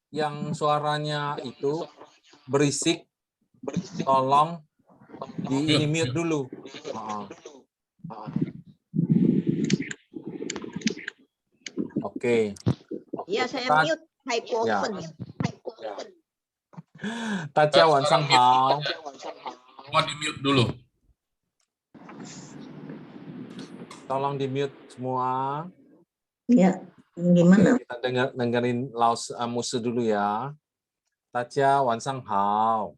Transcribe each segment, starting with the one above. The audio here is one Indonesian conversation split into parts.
Yang suaranya itu berisik, tolong di mute dulu. Oke. Iya, saya mute. Hypofen. Taja Wansang Hao. Mau di mute dulu. Tolong di mute semua. Iya, gimana? Oke, kita dengerin Laos Musu dulu ya. 大家晚上好，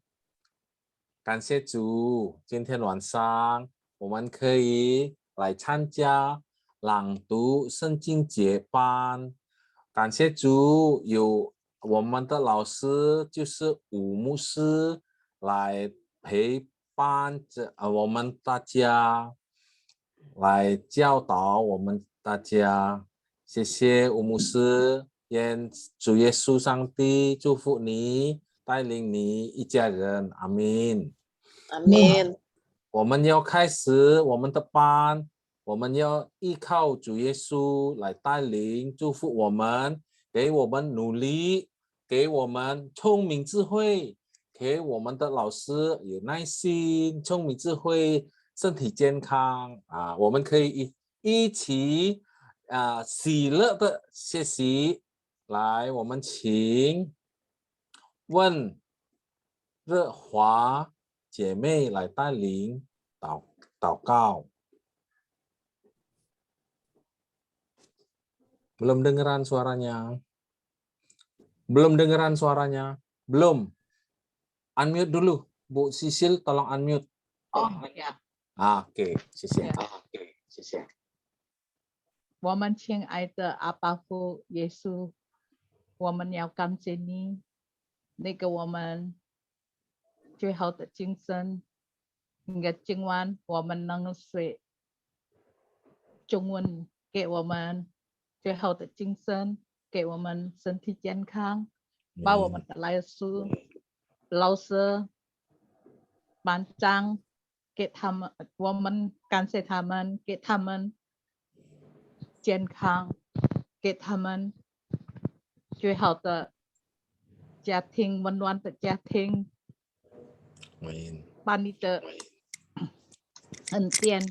感谢主，今天晚上我们可以来参加朗读圣经节班。感谢主，有我们的老师就是武牧师来陪伴着我们大家，来教导我们大家。谢谢吴牧师。愿主耶稣上帝祝福你，带领你一家人，阿们。阿们。我们要开始我们的班，我们要依靠主耶稣来带领、祝福我们，给我们努力，给我们聪明智慧，给我们的老师有耐心、聪明智慧、身体健康啊！我们可以一起喜乐的学习。来，我们请问热华姐妹来带领祷告。Belum dengeran suaranya. Belum dengeran suaranya. Belum. Unmute dulu. Bu Sisil tolong unmute. Oh, ya. Oke, Sisil. Oke, Sisil. 我们亲爱的阿爸父耶稣，我们要感谢你，那个我们最好的精神。那个今晚我们能学中文，给我们最好的精神，给我们身体健康，把我们的老师、班长给他们，我们感谢他们，给他们健康，给他们最好的家庭，温暖的家庭，把你的恩典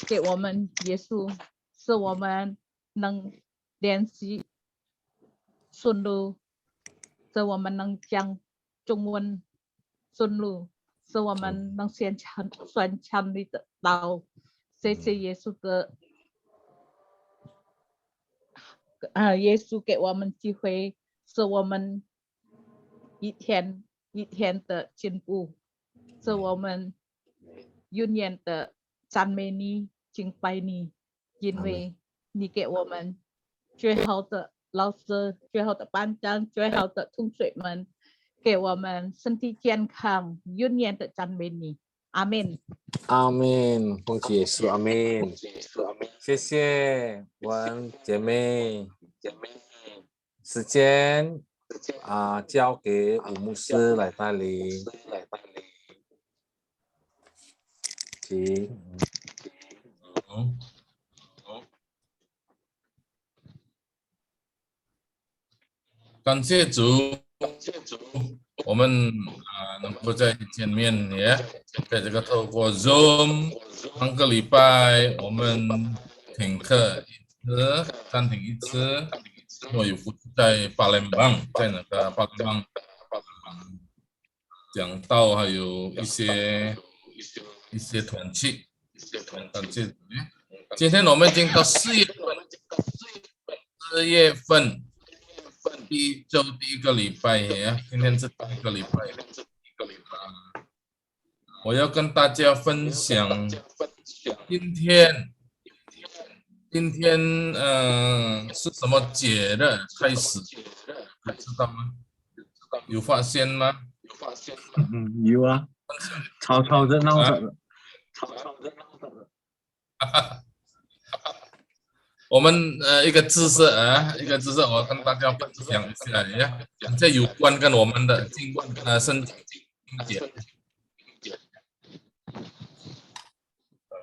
给我们耶稣，使我们能练习顺路，使我们能讲中文顺路，使我们能宣传你的道。谢谢耶稣的。耶稣给我们机会，使我们一天一天的进步，使我们永远的赞美你、敬拜你，因为你给我们最好的老师、最好的班长、最好的同学们，给我们身体健康，永远的赞美你。阿门。阿门，奉主耶稣，阿门。谢谢文姐妹。时间交给武牧师来带领，请。感谢主，我们能够再见面呀，在这个透过 Zoom， 上个礼拜我们停课一次，暂停一次，我有负责在巴联邦，在那个巴联邦讲道，还有一些团契，感谢主。今天我们已经到4月份。第一周第一个礼拜呀，今天是第一个礼拜。我要跟大家分享，今天是什么节日开始？你知道吗？有发现吗？有啊，吵着闹着的。我们一个知识我跟大家分享一下呀，这有关跟我们的圣经节。等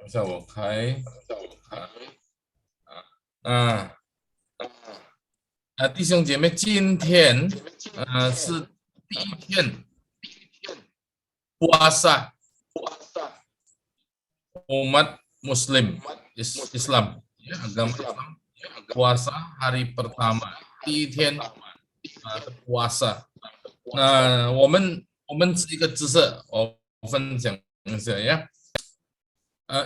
一下我开弟兄姐妹，今天是第一天puasa umat Muslim Islam, ya, agama Islam, puasa hari pertama, 第一天puasa。那我们是一个知识，我分享一下呀。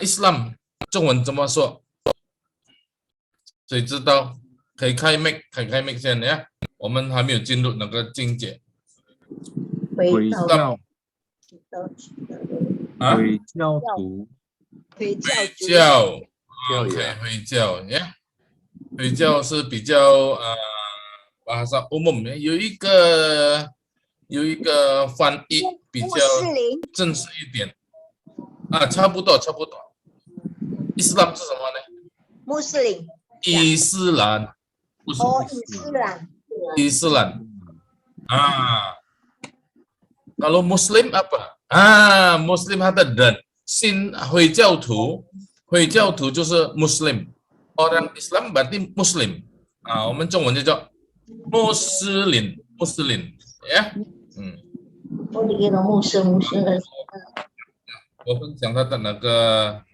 Islam 中文怎么说？谁知道？可以开麦先呀。我们还没有进入那个境界。回教啊？回教徒，回教教教，OK， 呀回教呀，回教是比较bahasa umum ya，有一个翻译比较正式一点啊，差不多。Islam 是什么呢？穆斯林。伊斯兰，不是伊斯兰啊。Kalau Muslim apa? Muslim ada dan sin 回教徒就是 Muslim， orang Islam berarti Muslim。我们中文就叫穆斯林呀。我dikira Muslim。我分享他的那个，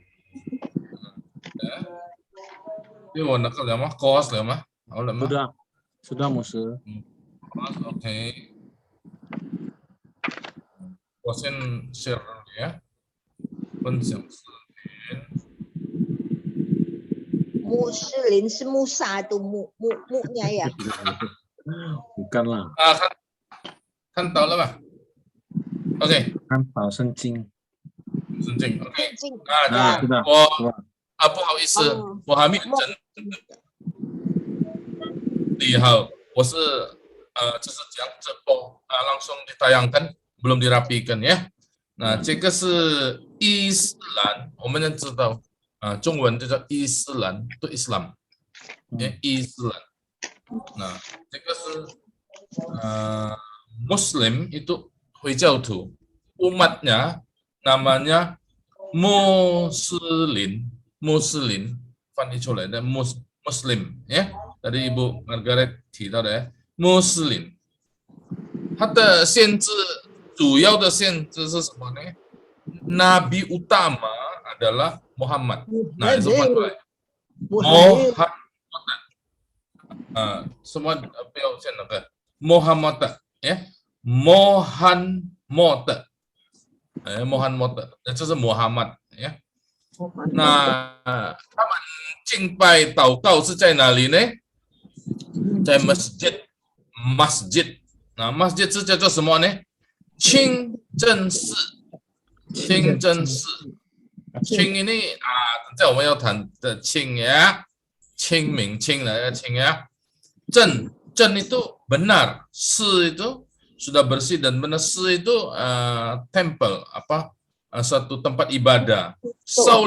因为我那个什么 course 了吗？好了吗？ sudah Musa. Oke. 我先 share ya， 分享视频。穆斯林是穆萨的穆呀。bukan lah. 看到了吧 ？OK。看好圣经。圣经 OK。sudah。不好意思，我还没有整理好，我是就是讲直播langsung ditayangkan， belum dirapikan ya。那这个是伊斯兰，我们要知道中文就叫伊斯兰，对 Islam， 伊斯兰。那这个是Muslim itu 回教徒 ，umatnya namanya Muslim， 翻译出来的 Muslim 呀。Tadi Ibu Margaret 提到的 Muslim， 它的限制主要的限制是什么呢？ Nabi utama adalah Muhammad。Nah itu Muhammad。semua 标签那个 Muhammad 呀 Muhammad， 这是 Muhammad 呀。那他们敬拜祷告是在哪里呢？在 masjid。那 masjid 是叫做什么呢？清真寺。清ini 等下我们要谈的清ya， 清明清来的清ya。真 itu benar， 寺 itu sudah bersih dan benar， 寺 itu temple suatu tempat ibadah。少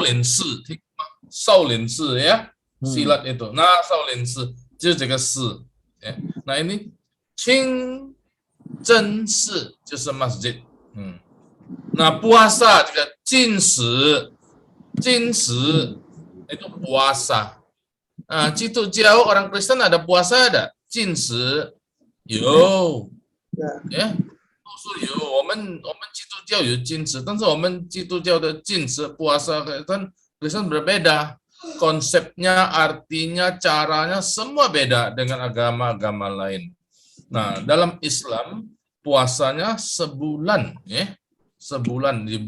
林寺ya， silat itu。那少林寺就是这个寺。那ini 清真寺就是 masjid。那 puasa 这个禁食 itu puasa。基督教 orang Kristen ada puasa ada 禁食有呀。我们基督教有禁食，但是我们基督教的禁食 puasa kan Kristen berbeda， konsepnya, artinya, caranya semua beda dengan agama-agama lain。Nah dalam Islam puasanya sebulan ya， sebulan di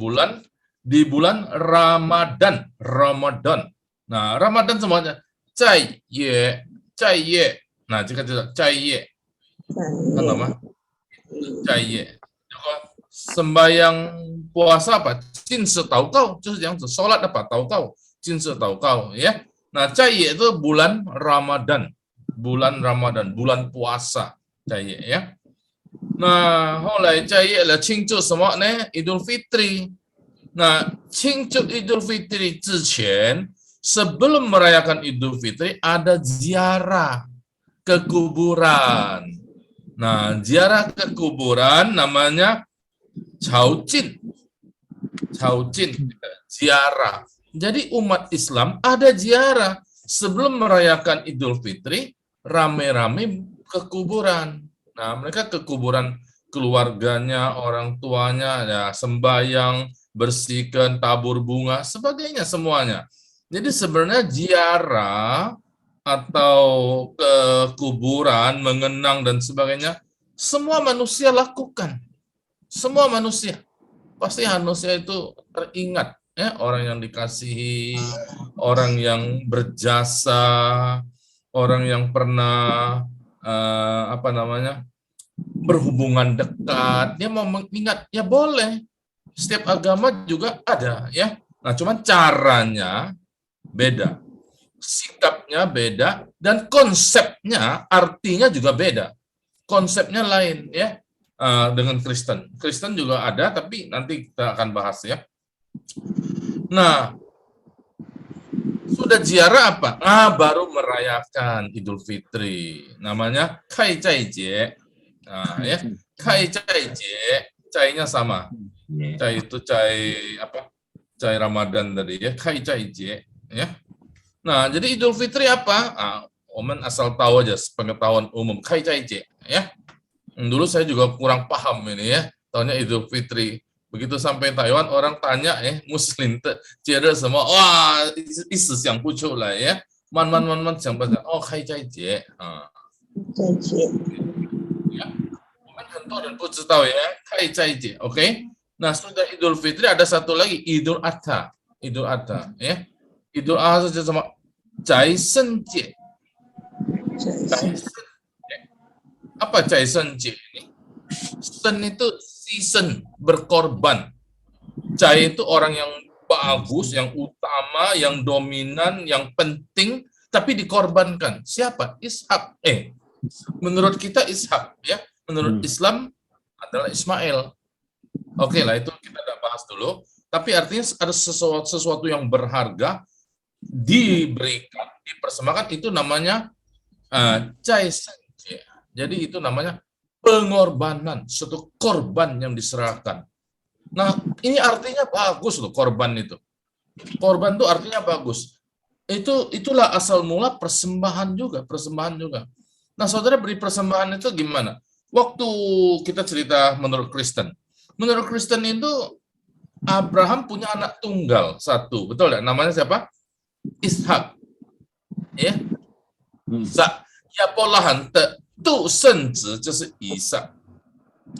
bulan Ramadan。Nah Ramadan semuanya 在野，nah 这个就是在野，看到吗？在野。sembahyang puasa apa？ 禁食祷告就是这样子 ，sholat apa？ 祷告，禁食祷告ya。那在野itu bulan Ramadan， bulan puasa 在野呀。那后来在野了庆祝什么呢？ Idul Fitri。那庆祝 Idul Fitri 之前， sebelum merayakan Idul Fitri ada ziarah ke kuburan。Nah ziarah ke kuburan namanya Caujin ziarah. Jadi umat Islam ada ziarah sebelum merayakan Idul Fitri, rame-rame ke kuburan. Nah, mereka ke kuburan keluarganya, orang tuanya, ya sembahyang, bersihkan, tabur bunga, sebagainya semuanya. Jadi sebenarnya ziarah atau ke kuburan, mengenang dan sebagainya, semua manusia lakukan. Semua manusia. Pasti manusia itu teringat, ya, orang yang dikasihi, orang yang berjasa, orang yang pernah berhubungan dekat, dia mau mengingat, ya boleh. Setiap agama juga ada, ya. Nah, cuman caranya beda, sikapnya beda, dan konsepnya, artinya juga beda. Konsepnya lain, ya. Dengan Kristen. Kristen juga ada, tapi nanti kita akan bahas, ya. Nah, sudah ziarah apa? Baru merayakan Idul Fitri. Namanya Kai Cai Jie. Nah, ya. Kai Cai Jie, cainya sama. Cai itu cai apa? Cai Ramadan tadi, ya. Kai Cai Jie, ya. Nah, jadi Idul Fitri apa? Omen asal tahu aja, pengetahuan umum. Kai Cai Jie, ya. Dulu saya juga kurang paham ini, ya. Tahunya Idul Fitri. Begitu sampai Taiwan, orang tanya, Muslim jeda semua, wah, isi yang pucuk lah, ya. Man,想不到，开斋节啊，再见。我们很多人不知道，ya，开斋节，OK。Nah, sudah Idul Fitri, ada satu lagi, Idul Adha. Idul Adha, ya. Idul Adha itu sama Cai Sen Jie. Apa Cai Sen Jie ini? Sen itu season, berkorban. Cai itu orang yang bagus, yang utama, yang dominan, yang penting, tapi dikorbankan. Siapa? Ishak. Menurut kita Ishak, ya. Menurut Islam adalah Ismail. Oke lah, itu kita udah bahas dulu. Tapi artinya ada sesuatu yang berharga diberikan, dipersembahkan, itu namanya Cai Sen Jie. Jadi itu namanya pengorbanan, suatu korban yang diserahkan. Nah, ini artinya bagus loh, korban itu. Korban itu artinya bagus. Itulah asal mula persembahan juga. Nah, saudara, beri persembahan itu gimana? Waktu kita cerita menurut Kristen. Menurut Kristen itu Abraham punya anak tunggal satu, betul ya? Namanya siapa? Ishak. Ya. Ishak. Ya polahan tu senzi 就是以撒。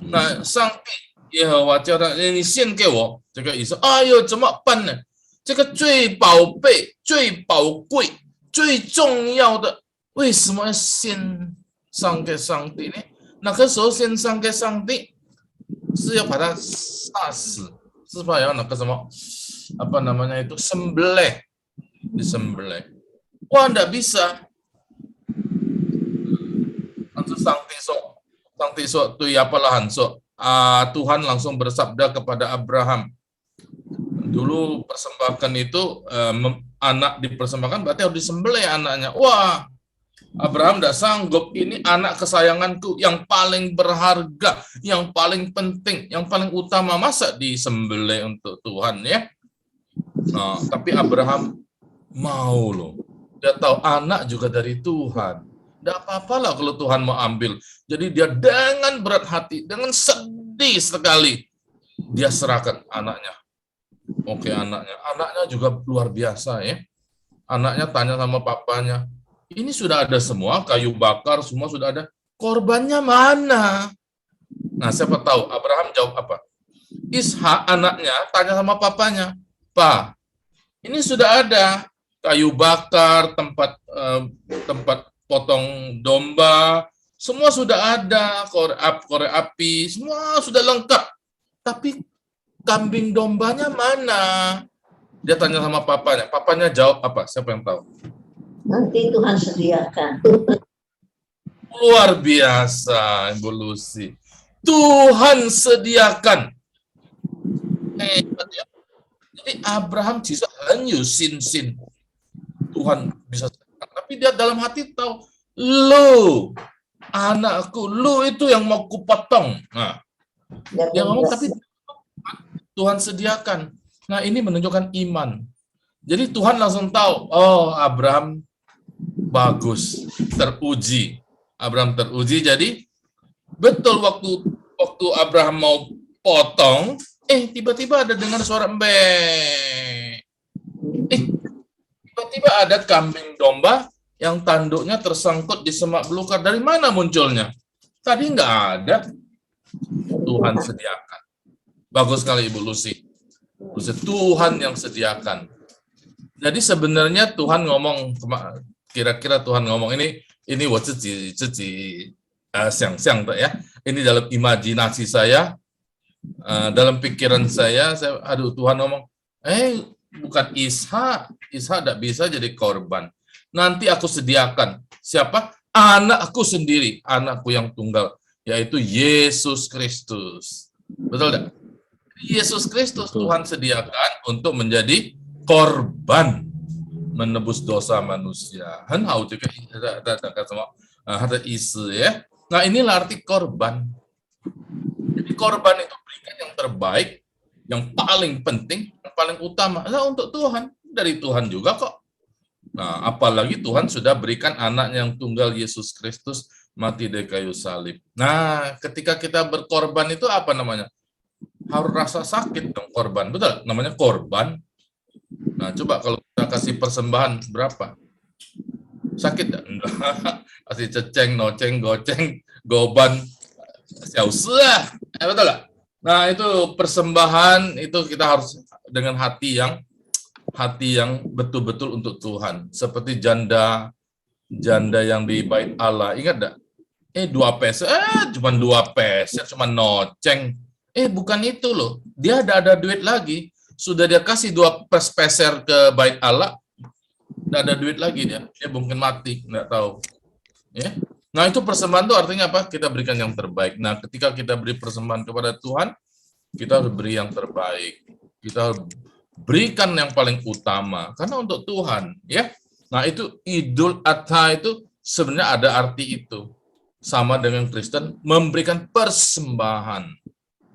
那上帝耶和华叫他，你献给我。这个以撒，哎呦，怎么办呢？这个最宝贝、最宝贵、最重要的，为什么要献上给上帝呢？那个时候献上给上帝是要把他杀死，是吧？要那个什么apa namanya itu sembelih, disembelih. Wah, enggak bisa. Nanti Sang Tiso tu apalah Hanso. Tuhan langsung bersabda kepada Abraham. Dulu persembahkan itu anak dipersembahkan berarti harus disembelih anaknya. Wah, Abraham tidak sanggup, ini anak kesayanganku yang paling berharga, yang paling penting, yang paling utama, masa disembelih untuk Tuhan, ya. Nah, tapi Abraham mau loh. Dia tahu anak juga dari Tuhan. Tidak apa-apalah kalau Tuhan mau ambil. Jadi dia dengan berat hati, dengan sedih sekali, dia serahkan anaknya. Oke, anaknya juga luar biasa, ya. Anaknya tanya sama papanya, ini sudah ada semua, kayu bakar, semua sudah ada. Korbannya mana? Nah, siapa tahu Abraham jawab apa? Ishak, anaknya, tanya sama papanya, Pak, ini sudah ada kayu bakar, tempat potong domba, semua sudah ada, korek api, semua sudah lengkap. Tapi kambing dombanya mana? Dia tanya sama papanya. Papanya jawab apa? Siapa yang tahu? Nanti Tuhan sediakan. Luar biasa, Ibu Lucy. Tuhan sediakan. Hebat, ya. Jadi Abraham bisa hanya sin. Tuhan bisa sediakan. Tapi dia dalam hati tahu, lu, anakku, lu itu yang mau kupotong. Nah, dia ngomong, tapi Tuhan sediakan. Nah, ini menunjukkan iman. Jadi Tuhan langsung tahu, oh, Abraham bagus, teruji. Abraham teruji. Jadi betul waktu Abraham mau potong, tiba-tiba ada dengar suara embe. Tiba-tiba ada kambing domba yang tanduknya tersangkut di semak belukar. Dari mana munculnya? Tadi nggak ada. Tuhan sediakan. Bagus sekali Ibu Lucy. Tuhan yang sediakan. Jadi sebenarnya Tuhan ngomong, kira-kira Tuhan ngomong ini 我自己想象的ya. Ini dalam imajinasi saya, dalam pikiran saya, aduh Tuhan ngomong, bukan Ishak tidak bisa jadi korban. Nanti aku sediakan. Siapa? Anakku sendiri, anakku yang tunggal, yaitu Yesus Kristus. Betul tidak? Yesus Kristus Tuhan sediakan untuk menjadi korban menebus dosa manusia. Ya. Nah, inilah arti korban. Jadi korban itu berikan yang terbaik, yang paling penting, yang paling utama adalah untuk Tuhan. Dari Tuhan juga kok. Nah, apalagi Tuhan sudah berikan anaknya yang tunggal Yesus Kristus mati di kayu salib. Nah, ketika kita berkorban itu apa namanya? Harus rasa sakit dong korban. Betul? Namanya korban. Nah, coba kalau kita kasih persembahan berapa? Sakit enggak? Kasih ceceng, noceng, goceng, goban, xiaosi. Betul enggak? Nah, itu persembahan itu kita harus dengan hati yang betul-betul untuk Tuhan. Seperti janda yang di bait Allah. Ingat enggak? 2 peser, cuma 2 peser, cuma noceng. Bukan itu loh. Dia ada duit lagi. Sudah dia kasih 2 peser ke bait Allah, tidak ada duit lagi dia mungkin mati, nggak tahu. Ya. Nah, itu persembahan itu artinya apa? Kita berikan yang terbaik. Nah, ketika kita beri persembahan kepada Tuhan, kita harus beri yang terbaik. Kita harus berikan yang paling utama, karena untuk Tuhan. Ya. Nah, itu Idul Adha itu sebenarnya ada arti itu. Sama dengan Kristen, memberikan persembahan.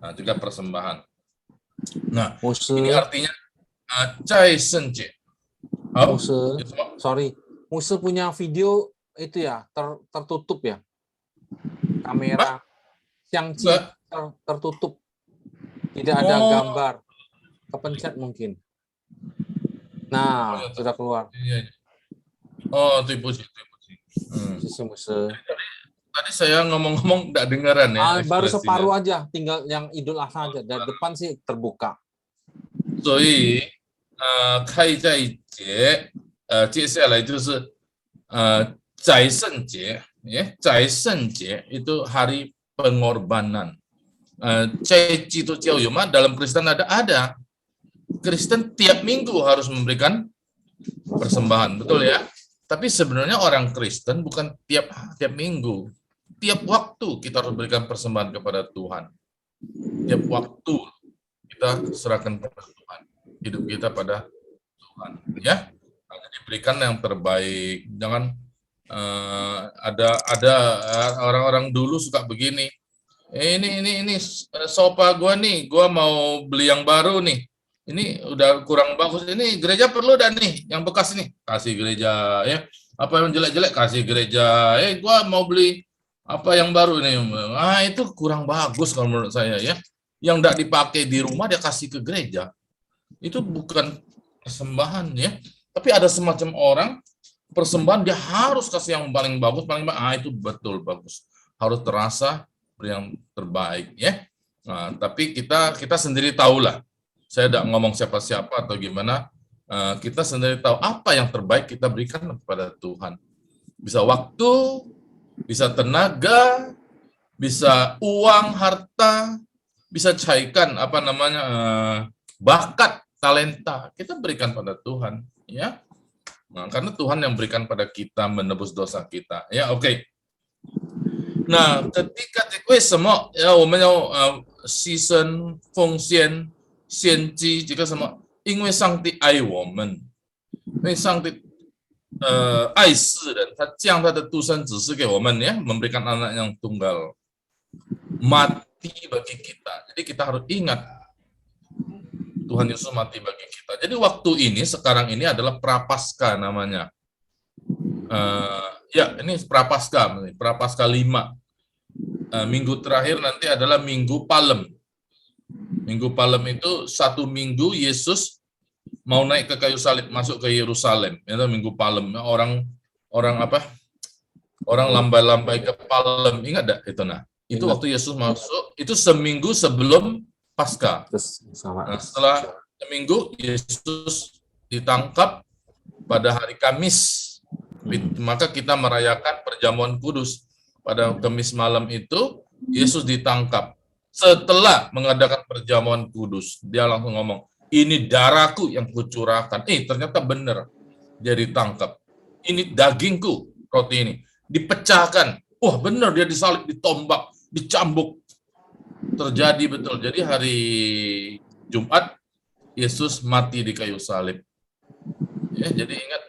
Nah, juga persembahan. Nah, ini artinya Cai Senje. Muse punya video itu ya tertutup ya, kamera Xiangqi tertutup, tidak ada gambar, kepencet mungkin. Nah, sudah keluar. Tipu. Muse. Tadi saya ngomong-ngomong tidak dengaran ya. Baru separuh aja, tinggal yang Idul Adha aja. Dari depan sih terbuka. 所以开斋节接下来就是宰圣节ya. 宰圣节 itu hari pengorbanan. Dalam Kristen ada. Kristen tiap minggu harus memberikan persembahan, betul ya? Tapi sebenarnya orang Kristen bukan tiap minggu. Tiap waktu kita harus berikan persembahan kepada Tuhan. Tiap waktu kita serahkan kepada Tuhan. Hidup kita pada Tuhan. Ya, jadi berikan yang terbaik. Jangan ada orang-orang dulu suka begini. Ini sofa gua nih, gua mau beli yang baru nih. Ini udah kurang bagus. Ini gereja perlu dan nih, yang bekas nih kasih gereja ya. Apa yang jelek-jelek kasih gereja. Gua mau beli apa yang baru nih. Itu kurang bagus kalau menurut saya ya. Yang tidak dipakai di rumah dia kasih ke gereja. Itu bukan persembahan ya. Tapi ada semacam orang persembahan dia harus kasih yang paling bagus, itu betul bagus. Harus terasa yang terbaik ya. Nah, tapi kita sendiri tahulah. Saya tidak ngomong siapa-siapa atau gimana. Kita sendiri tahu apa yang terbaik kita berikan kepada Tuhan. Bisa waktu, bisa tenaga, bisa uang, harta, bisa cairkan bakat, talenta. Kita berikan pada Tuhan, ya. Nah, karena Tuhan yang berikan pada kita menebus dosa kita. Ya, oke. Nah, ketika semua ya, 我们要牺牲、奉献、献祭，这个什么？因为上帝爱我们，因为上帝爱世人，他将他的独生子赐给我们ya, memberikan anak yang tunggal, mati bagi kita. Jadi kita harus ingat Tuhan Yesus mati bagi kita. Jadi waktu ini sekarang ini adalah prapaskah namanya. Ya, ini Prapaskah, Prapaskah 5. Minggu terakhir nanti adalah Minggu Palem. Minggu Palem itu 1 minggu Yesus mau naik ke kayu salib, masuk ke Yerusalem. Itu Minggu Palem. Orang apa? Orang lambai-lambai ke Palem. Ingat enggak itu nah? Itu Ingat. waktu Yesus masuk, itu seminggu sebelum Paskah. Terus sama. Nah, setelah seminggu Yesus ditangkap pada hari Kamis. Maka kita merayakan perjamuan kudus. Pada Kamis malam itu Yesus ditangkap. Setelah mengadakan perjamuan kudus, dia langsung ngomong, ini darahku yang kucurahkan. Ternyata benar. Dia ditangkap. Ini dagingku, roti ini. Dipecahkan. Wah, benar dia disalib, ditombak, dicambuk. Terjadi betul. Jadi hari Jumat Yesus mati di kayu salib. Ya, jadi ingat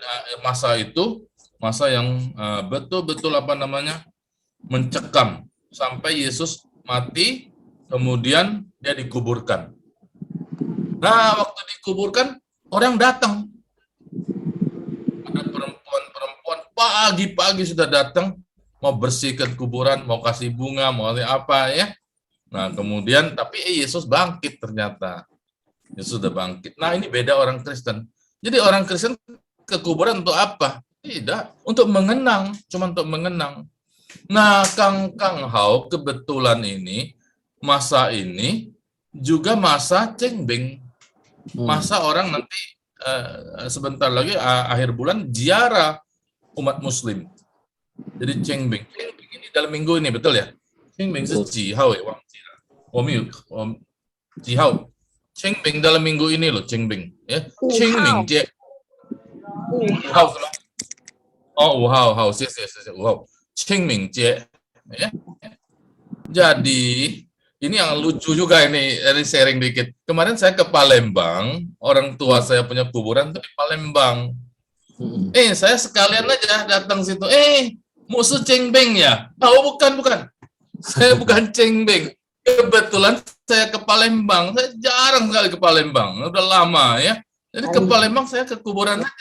masa itu, masa yang betul-betul mencekam sampai Yesus mati, kemudian dia dikuburkan. Nah, waktu dikuburkan orang datang. Ada perempuan pagi-pagi sudah datang mau bersihkan kuburan, mau kasih bunga, mau apa ya. Nah, kemudian tapi Yesus bangkit ternyata. Yesus sudah bangkit. Nah, ini beda orang Kristen. Jadi orang Kristen ke kuburan untuk apa? Tidak, untuk mengenang, cuma untuk mengenang. Nah, Kang Hao kebetulan ini, masa ini juga masa cengbeng. Masa orang nanti sebentar lagi akhir bulan ziarah umat muslim. Jadi cengbeng. Cengbeng ini dalam minggu ini, betul ya? Cengbeng itu jihao ya, wang jihao. Cengbeng dalam minggu ini loh, cengbeng. Ya. Cengbeng jie. Hao. Oh, wow, wow. Qingming Jie. Ya. Jadi, ini yang lucu juga ini sharing dikit. Kemarin saya ke Palembang, orang tua saya punya kuburan tuh di Palembang. Saya sekalian aja datang situ. Musuh Cengbeng ya? Oh, bukan. Saya bukan Cengbeng. Kebetulan saya ke Palembang. Saya jarang sekali ke Palembang. Udah lama ya. Jadi ke Palembang saya ke kuburan aja.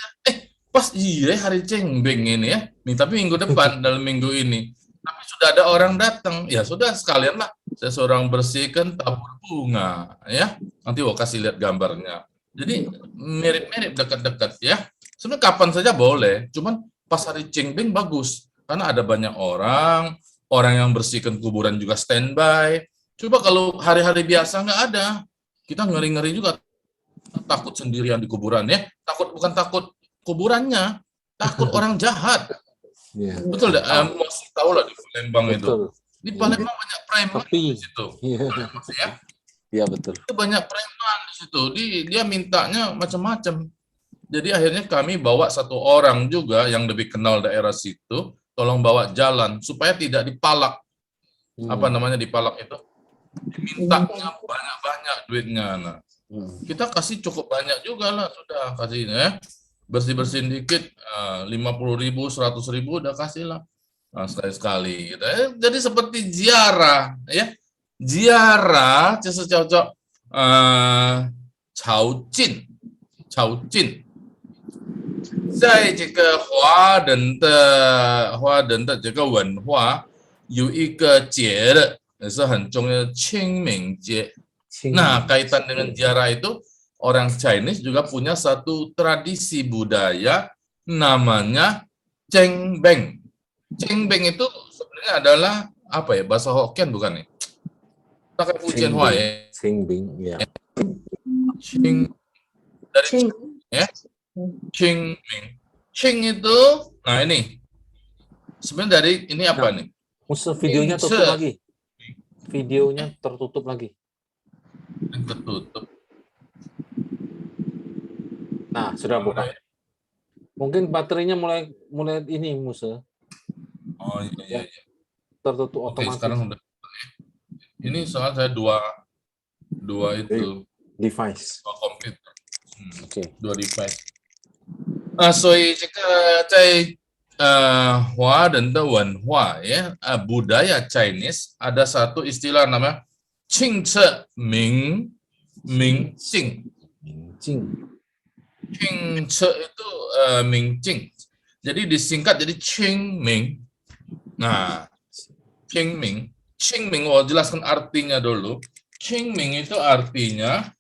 Pas hari Cengbeng ini ya. Tapi minggu depan dalam minggu ini. Tapi sudah ada orang datang. Ya sudah sekalian lah. Saya seorang bersihkan tabur bunga ya. Nanti mau kasih lihat gambarnya. Jadi mirip-mirip dekat-dekat ya. Sebenarnya kapan saja boleh. Cuman pas hari Cengbeng bagus. Karena ada banyak orang yang bersihkan kuburan juga standby. Coba kalau hari-hari biasa nggak ada. Kita ngeri-ngeri juga. Takut sendirian di kuburan ya. Bukan takut kuburannya, takut orang jahat. Yeah. Betul dah, masih tahu lah di Palembang itu. Di Palembang banyak preman di situ. Iya betul. Itu banyak preman di situ. Dia mintanya macam-macam. Jadi akhirnya kami bawa satu orang juga yang lebih kenal daerah situ, tolong bawa jalan supaya tidak dipalak. Apa namanya dipalak itu? Dimintanya banyak-banyak duitnya. Nah, kita kasih cukup banyak juga lah sudah kasih ya. Bersih-bersihin dikit, 50.000, 100.000 udah kasih lah. Nah, sekali-sekali. Gitu. Jadi seperti ziarah, ya. Ziarah, cocok Chao Jin. 在这个华人的这个文化有一个节日也是很重要的清明节。Nah, kaitan dengan ziarah itu orang Chinese juga punya satu tradisi budaya namanya Cengbeng. Cengbeng itu sebenarnya adalah apa ya? Bahasa Hokkien bukan nih? Pakai Fujian Hua ya. Cengbeng, ya. Dari ya. Cengbeng. Ceng itu, nah ini sebenarnya dari ini apa nih? Musuh videonya tutup lagi. Videonya tertutup lagi. Tertutup. Nah, sudah buka. Mungkin baterainya mulai ini Musa. Oh iya. Tertutup otomatis. Oke, sekarang udah. Ini soal saya dua itu device. dua komputer. Oke. Dua device. 所以这个在华人的文化ya, budaya Chinese ada satu istilah namanya 庆测明镜。 明镜。 庆测 itu 明镜。Jadi disingkat jadi Qingming. Nah, Qingming. Qingming, oh jelaskan artinya dulu. Qingming itu artinya,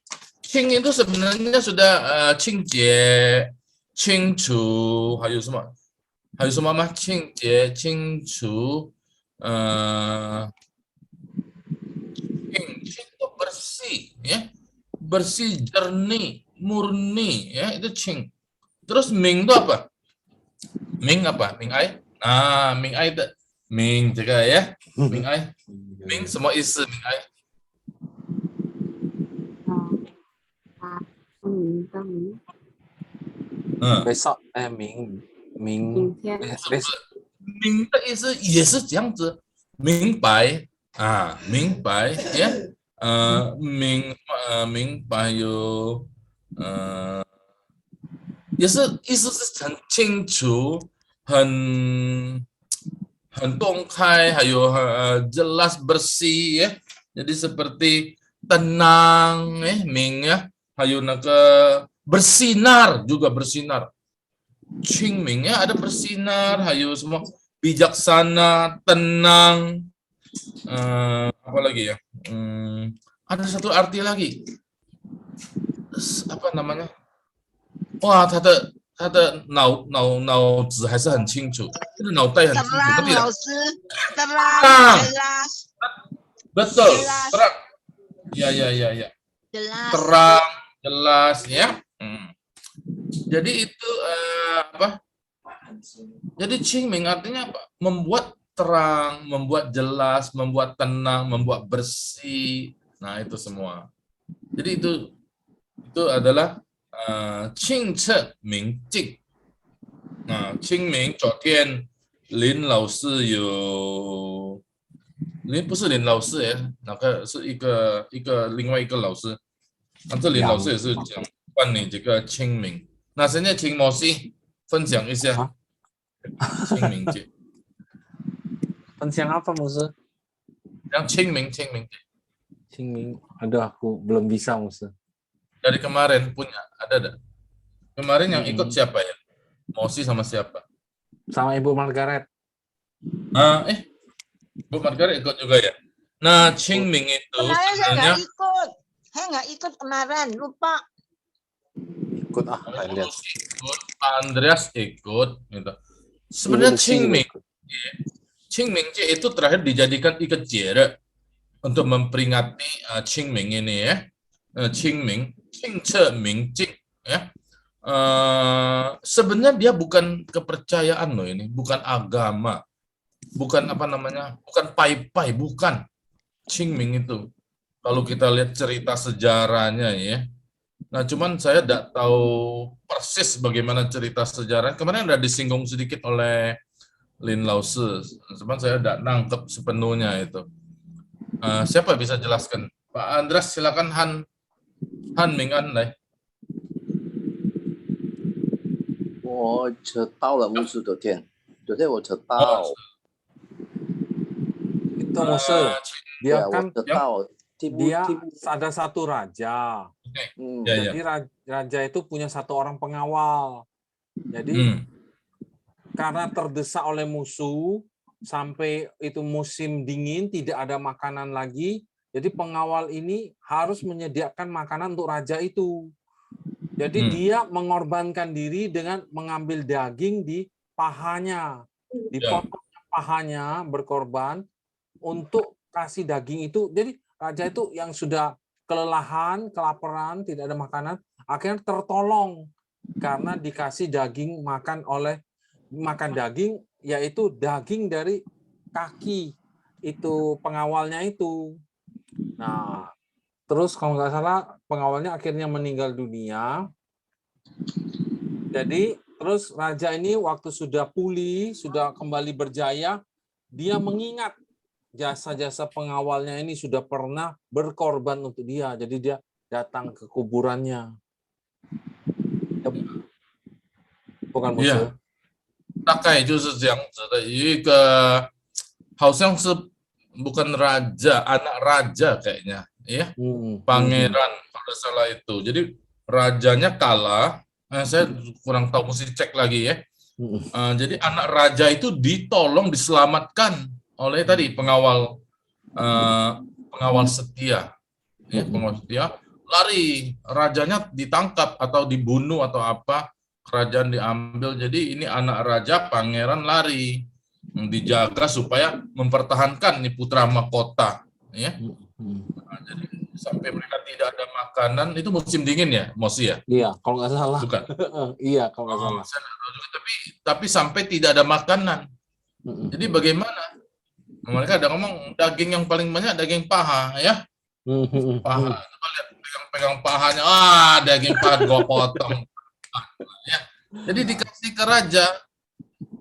Qing itu sebenarnya sudah Qingjie, Qingchu, 还有什么？还有什么吗？Qingjie, Qingchu, Qing itu bersih, ya, bersih, jernih, murni, ya itu Qing. Terus Ming itu apa? Ming apa? Ming Ai? Nah, Ming Ai itu Ming juga ya. Ming Ai. Ming semua isi Ming Ai. 嗯， besok Ming 明天 besok 明的意思也是这样子，明白啊，明白呀，明白有，也是意思是很清楚，很公开，还有jelas bersih ya. Jadi seperti tenang, Ming ya, 还有那个 bersinar juga bersinar. Qingming ya, ada bersinar, 还有什么 bijaksana, tenang, apa lagi ya? Ada satu arti lagi. Apa namanya? Wah, 他的脑子还是很清楚，这个脑袋很清楚， Terang, 对的。 老师terang, Terang. jelas, Betul, Jelas. terang. Ya. jelas. Terang, jelas ya. Jadi itu apa? Jadi Qingming artinya apa? Membuat terang, membuat jelas, membuat tenang, membuat bersih. Nah, itu semua. Jadi itu adalah Qingce Mingjing. Nah, Qingming 昨天林老师有 不是林老师那个是另外一个老师，这林老师也是讲关于这个清明。那现在请摩西分享一下清明节， 分享apa Musa? yang清明 Qingming, aduh aku belum bisa Musa. dari kemarin punya ada? Kemarin yang ikut siapa ya? Mosi sama siapa? Sama Ibu Margaret. Bu Margaret ikut juga ya. Nah, Qingming itu Kemarin saya sebenarnya nggak ikut. Saya nggak ikut kemarin, lupa. Ikut lihat. ikut, Andreas ikut gitu. Sebenarnya Qingming itu terakhir dijadikan ikat jere untuk memperingati Qingming ini ya. Qingming, Qingce Mingjing ya. Sebenarnya dia bukan kepercayaan loh ini, bukan agama. Bukan apa namanya, bukan pai-pai, bukan. Qingming itu. Kalau kita lihat cerita sejarahnya ya. Nah, cuman saya tidak tahu persis bagaimana cerita sejarah. Kemarin ada disinggung sedikit oleh Lin Lause. Cuman saya tidak nangkep sepenuhnya itu. Siapa bisa jelaskan? Pak Andras, silakan Han Ming An来。我知道了，牧师昨天我知道， Itu Musa. Dia 我 kan 知道， dia ada satu raja. 嗯， Ya, ya. Jadi raja itu punya satu orang pengawal. Jadi karena terdesak oleh musuh sampai itu musim dingin tidak ada makanan lagi, jadi pengawal ini harus menyediakan makanan untuk raja itu. Jadi dia mengorbankan diri dengan mengambil daging di pahanya, dipotong pahanya, berkorban untuk kasih daging itu. Jadi raja itu yang sudah kelelahan, kelaparan, tidak ada makanan, akhirnya tertolong karena dikasih daging makan daging, yaitu daging dari kaki itu pengawalnya itu. Nah, terus kalau nggak salah pengawalnya akhirnya meninggal dunia. Jadi terus raja ini waktu sudah pulih, sudah kembali berjaya, dia mengingat jasa-jasa pengawalnya ini sudah pernah berkorban untuk dia. Jadi dia datang ke kuburannya. Bukan musuh. 大概就是这样子的一个，好像是 bukan raja, anak raja kayaknya, ya, pangeran kalau salah itu. Jadi rajanya kalah, saya kurang tahu, mesti cek lagi ya. Jadi anak raja itu ditolong, diselamatkan oleh tadi pengawal setia, ya, pengawal setia lari, rajanya ditangkap atau dibunuh atau apa, kerajaan diambil. Jadi ini anak raja, pangeran lari, dijaga supaya mempertahankan nih putra mahkota, ya. Nah, jadi sampai mereka tidak ada makanan, itu musim dingin ya, Mosi ya? Iya, kalau nggak salah. Bukan. Iya, kalau nggak salah. Saya nggak tahu juga, tapi sampai tidak ada makanan. Jadi bagaimana? Mereka ada ngomong daging yang paling banyak daging paha, ya. Paha, coba lihat pegang pahanya, daging paha gua potong. Ya. Jadi dikasih ke raja.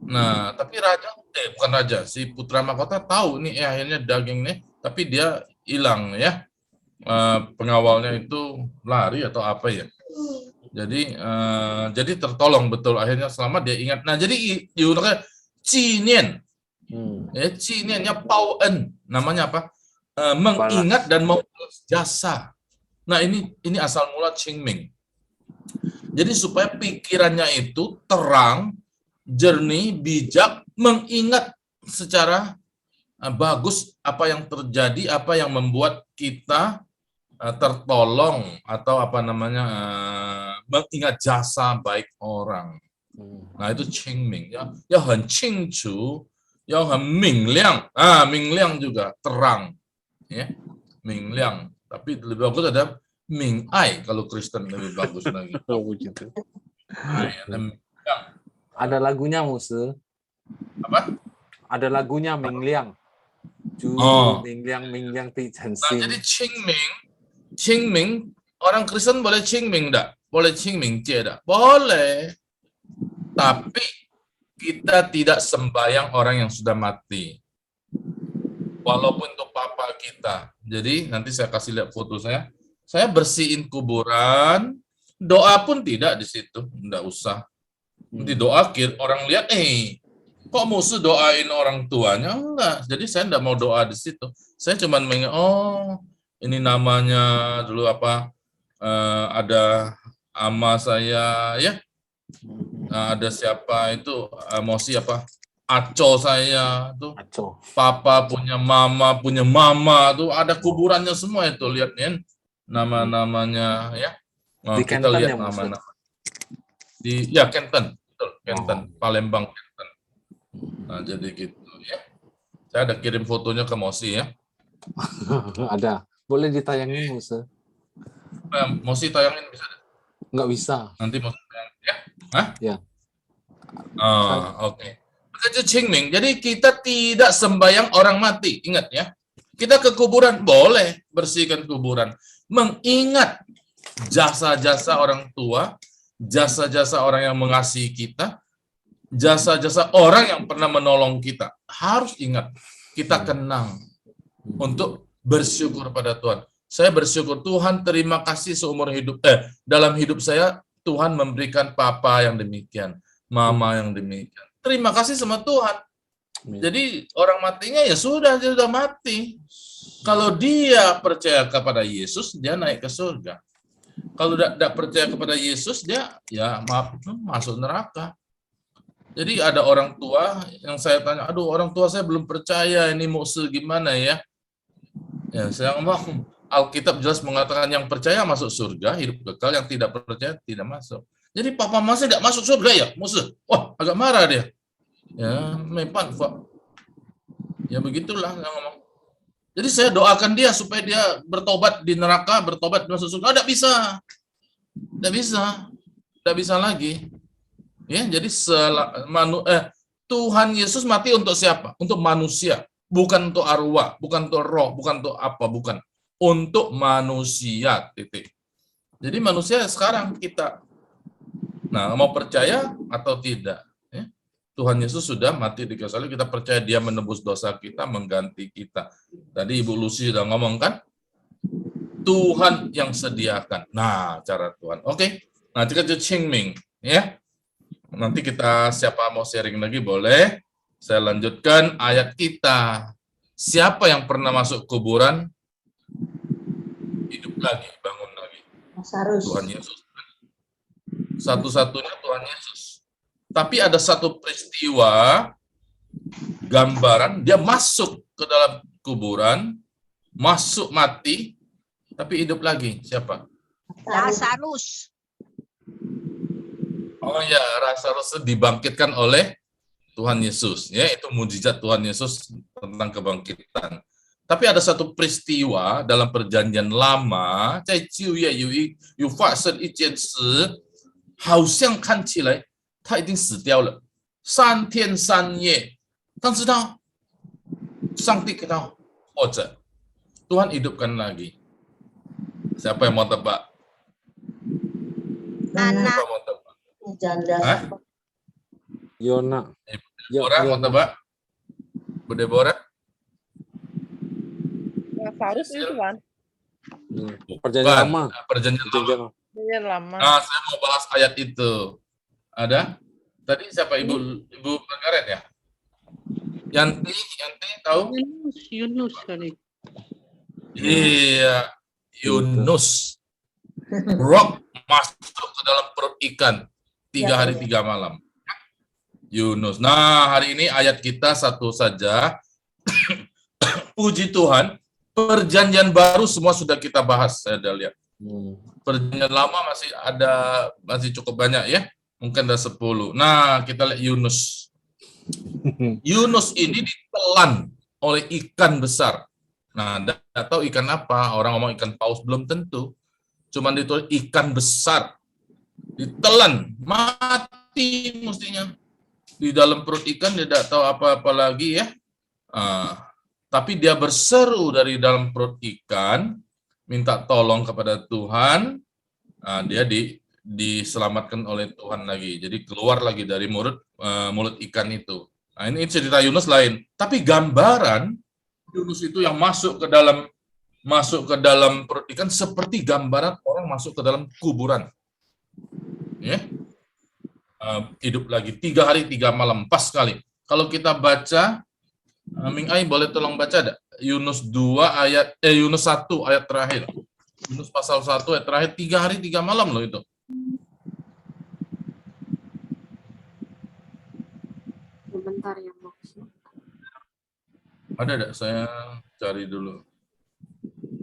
Nah, tapi raja, bukan raja, si putra mahkota tahu nih, akhirnya daging nih, tapi dia hilang, ya. Pengawalnya itu lari atau apa ya. Jadi tertolong betul, akhirnya selamat, dia ingat. Nah, jadi diuntungkan Cinian. Ya, Ciniannya Pauen, namanya apa? Mengingat dan membalas jasa. Nah, ini asal mula Qingming. Jadi supaya pikirannya itu terang, jernih, bijak, mengingat secara bagus apa yang terjadi, apa yang membuat kita tertolong, atau apa namanya, mengingat jasa baik orang. Nah, itu Qingming, ya. Ya很清楚, ya很明亮.明亮juga terang, ya. 明亮. Tapi lebih bagus ada 明爱, kalau Kristen lebih bagus lagi. Begitu. Ada Ada lagunya, Muse. apa? Ada lagunya Mingliang. Mingliang Ti Chen Nah, Xin. jadi Qingming, orang Kristen boleh Qingming enggak? Boleh Qingming Jie enggak? Boleh. Tapi kita tidak sembahyang orang yang sudah mati. Walaupun untuk papa kita. Jadi nanti saya kasih lihat foto saya. Saya bersihin kuburan, doa pun tidak di situ, enggak usah. Nanti doa orang lihat, kok musuh doain orang tuanya? Enggak. Jadi saya enggak mau doa di situ. Saya cuma mengingat, ini namanya dulu apa? Ada ama saya, ya. Ada siapa itu, Mosi apa? Aco saya tuh. Aco. Papa punya mama tuh, ada kuburannya semua itu, lihat ya. Nama-namanya, ya. Di Kita Kenton lihat ya, Mas? nama-nama. Ya, Kenton, betul, Kenton, Palembang, Kenton. Nah, jadi gitu, ya. Saya ada kirim fotonya ke Mosi, ya. Ada. Boleh ditayangin, Muse? Mosi tayangin bisa? Nggak bisa. Nanti Mosi tayangin, ya? Hah? Ya. Oke. Begitu Qingming. Jadi kita tidak sembahyang orang mati. Ingat ya. Kita ke kuburan, boleh bersihkan kuburan. Mengingat jasa-jasa orang tua, jasa-jasa orang yang mengasihi kita, jasa-jasa orang yang pernah menolong kita. Harus ingat, kita kenang untuk bersyukur pada Tuhan. Saya bersyukur, Tuhan terima kasih seumur hidup. Dalam hidup saya, Tuhan memberikan papa yang demikian, mama yang demikian. Terima kasih sama Tuhan. Jadi orang matinya ya sudah, dia sudah mati. Kalau dia percaya kepada Yesus, dia naik ke surga. Kalau tidak percaya kepada Yesus, dia ya masuk neraka. Jadi ada orang tua yang saya tanya, aduh orang tua saya belum percaya, ini Muse gimana ya? Ya saya ngomong, Alkitab jelas mengatakan yang percaya masuk surga, hidup kekal, yang tidak percaya tidak masuk. Jadi papa masih tidak masuk surga ya, Muse? Wah, agak marah dia. Ya, memang Pak. Ya begitulah yang ngomong. Jadi saya doakan dia supaya dia bertobat di neraka, bertobat masuk surga. Tidak bisa. Tidak bisa. Tidak bisa lagi. Ya, jadi Tuhan Yesus mati untuk siapa? Untuk manusia, bukan untuk arwah, bukan untuk roh, bukan untuk apa, bukan. Untuk manusia, titik. Jadi manusia sekarang kita. Nah, mau percaya atau tidak? Ya. Tuhan Yesus sudah mati di kayu salib, kita percaya dia menebus dosa kita, mengganti kita. Tadi Ibu Lucy sudah ngomong kan? Tuhan yang sediakan. Nah, cara Tuhan. Oke. Nah, kita Qingming, ya. Nanti kita siapa mau sharing lagi boleh. Saya lanjutkan ayat kita. Siapa yang pernah masuk kuburan? Hidup lagi, bangun lagi. Mas Arus. Tuhan Yesus. Satu-satunya Tuhan Yesus. Tapi ada satu peristiwa gambaran, dia masuk ke dalam kuburan, masuk mati, tapi hidup lagi. Siapa? Lazarus. Oh ya, Lazarus dibangkitkan oleh Tuhan Yesus. Ya, itu mujizat Tuhan Yesus tentang kebangkitan. Tapi ada satu peristiwa dalam perjanjian lama, 在旧约有发生一件事，好像看起来他已经死掉了，3天3夜，但是上帝给他活着，Tuhan hidupkan lagi. Siapa yang mau tebak? Anak. Siapa mau tebak? Janda. Hah? Yona. Deborah mau tebak? Bu Deborah? Lazarus itu kan Perjanjian lama. Perjanjian lama. perjanjian lama. Nah, saya mau bahas ayat itu. Ada? Tadi siapa Ibu Margaret ya? Yanti tahu? Yunus kali. Iya, Yunus. Rock masuk ke dalam perut ikan 3 hari 3 malam. Yunus. Nah, hari ini ayat kita satu saja. Puji Tuhan, perjanjian baru semua sudah kita bahas, saya udah lihat. Perjanjian lama masih cukup banyak ya. Mungkin ada 10. Nah, kita lihat Yunus. Yunus ini ditelan oleh ikan besar. Nah, tidak tahu ikan apa. Orang ngomong ikan paus belum tentu. Cuman ditulis ikan besar. Ditelan, mati mestinya. Di dalam perut ikan dia tidak tahu apa-apa lagi ya. Tapi dia berseru dari dalam perut ikan, minta tolong kepada Tuhan. Nah, dia diselamatkan oleh Tuhan lagi. Jadi keluar lagi dari mulut ikan itu. Nah, ini cerita Yunus lain. Tapi gambaran Yunus itu yang masuk ke dalam perut ikan seperti gambaran orang masuk ke dalam kuburan. Ya. Hidup lagi 3 hari 3 malam, pas sekali. Kalau kita baca, Ming Ai boleh tolong baca ada Yunus 1 ayat terakhir. Yunus pasal 1 ayat terakhir, 3 hari 3 malam loh itu. Sebentar ya, Bos. Ada saya cari dulu.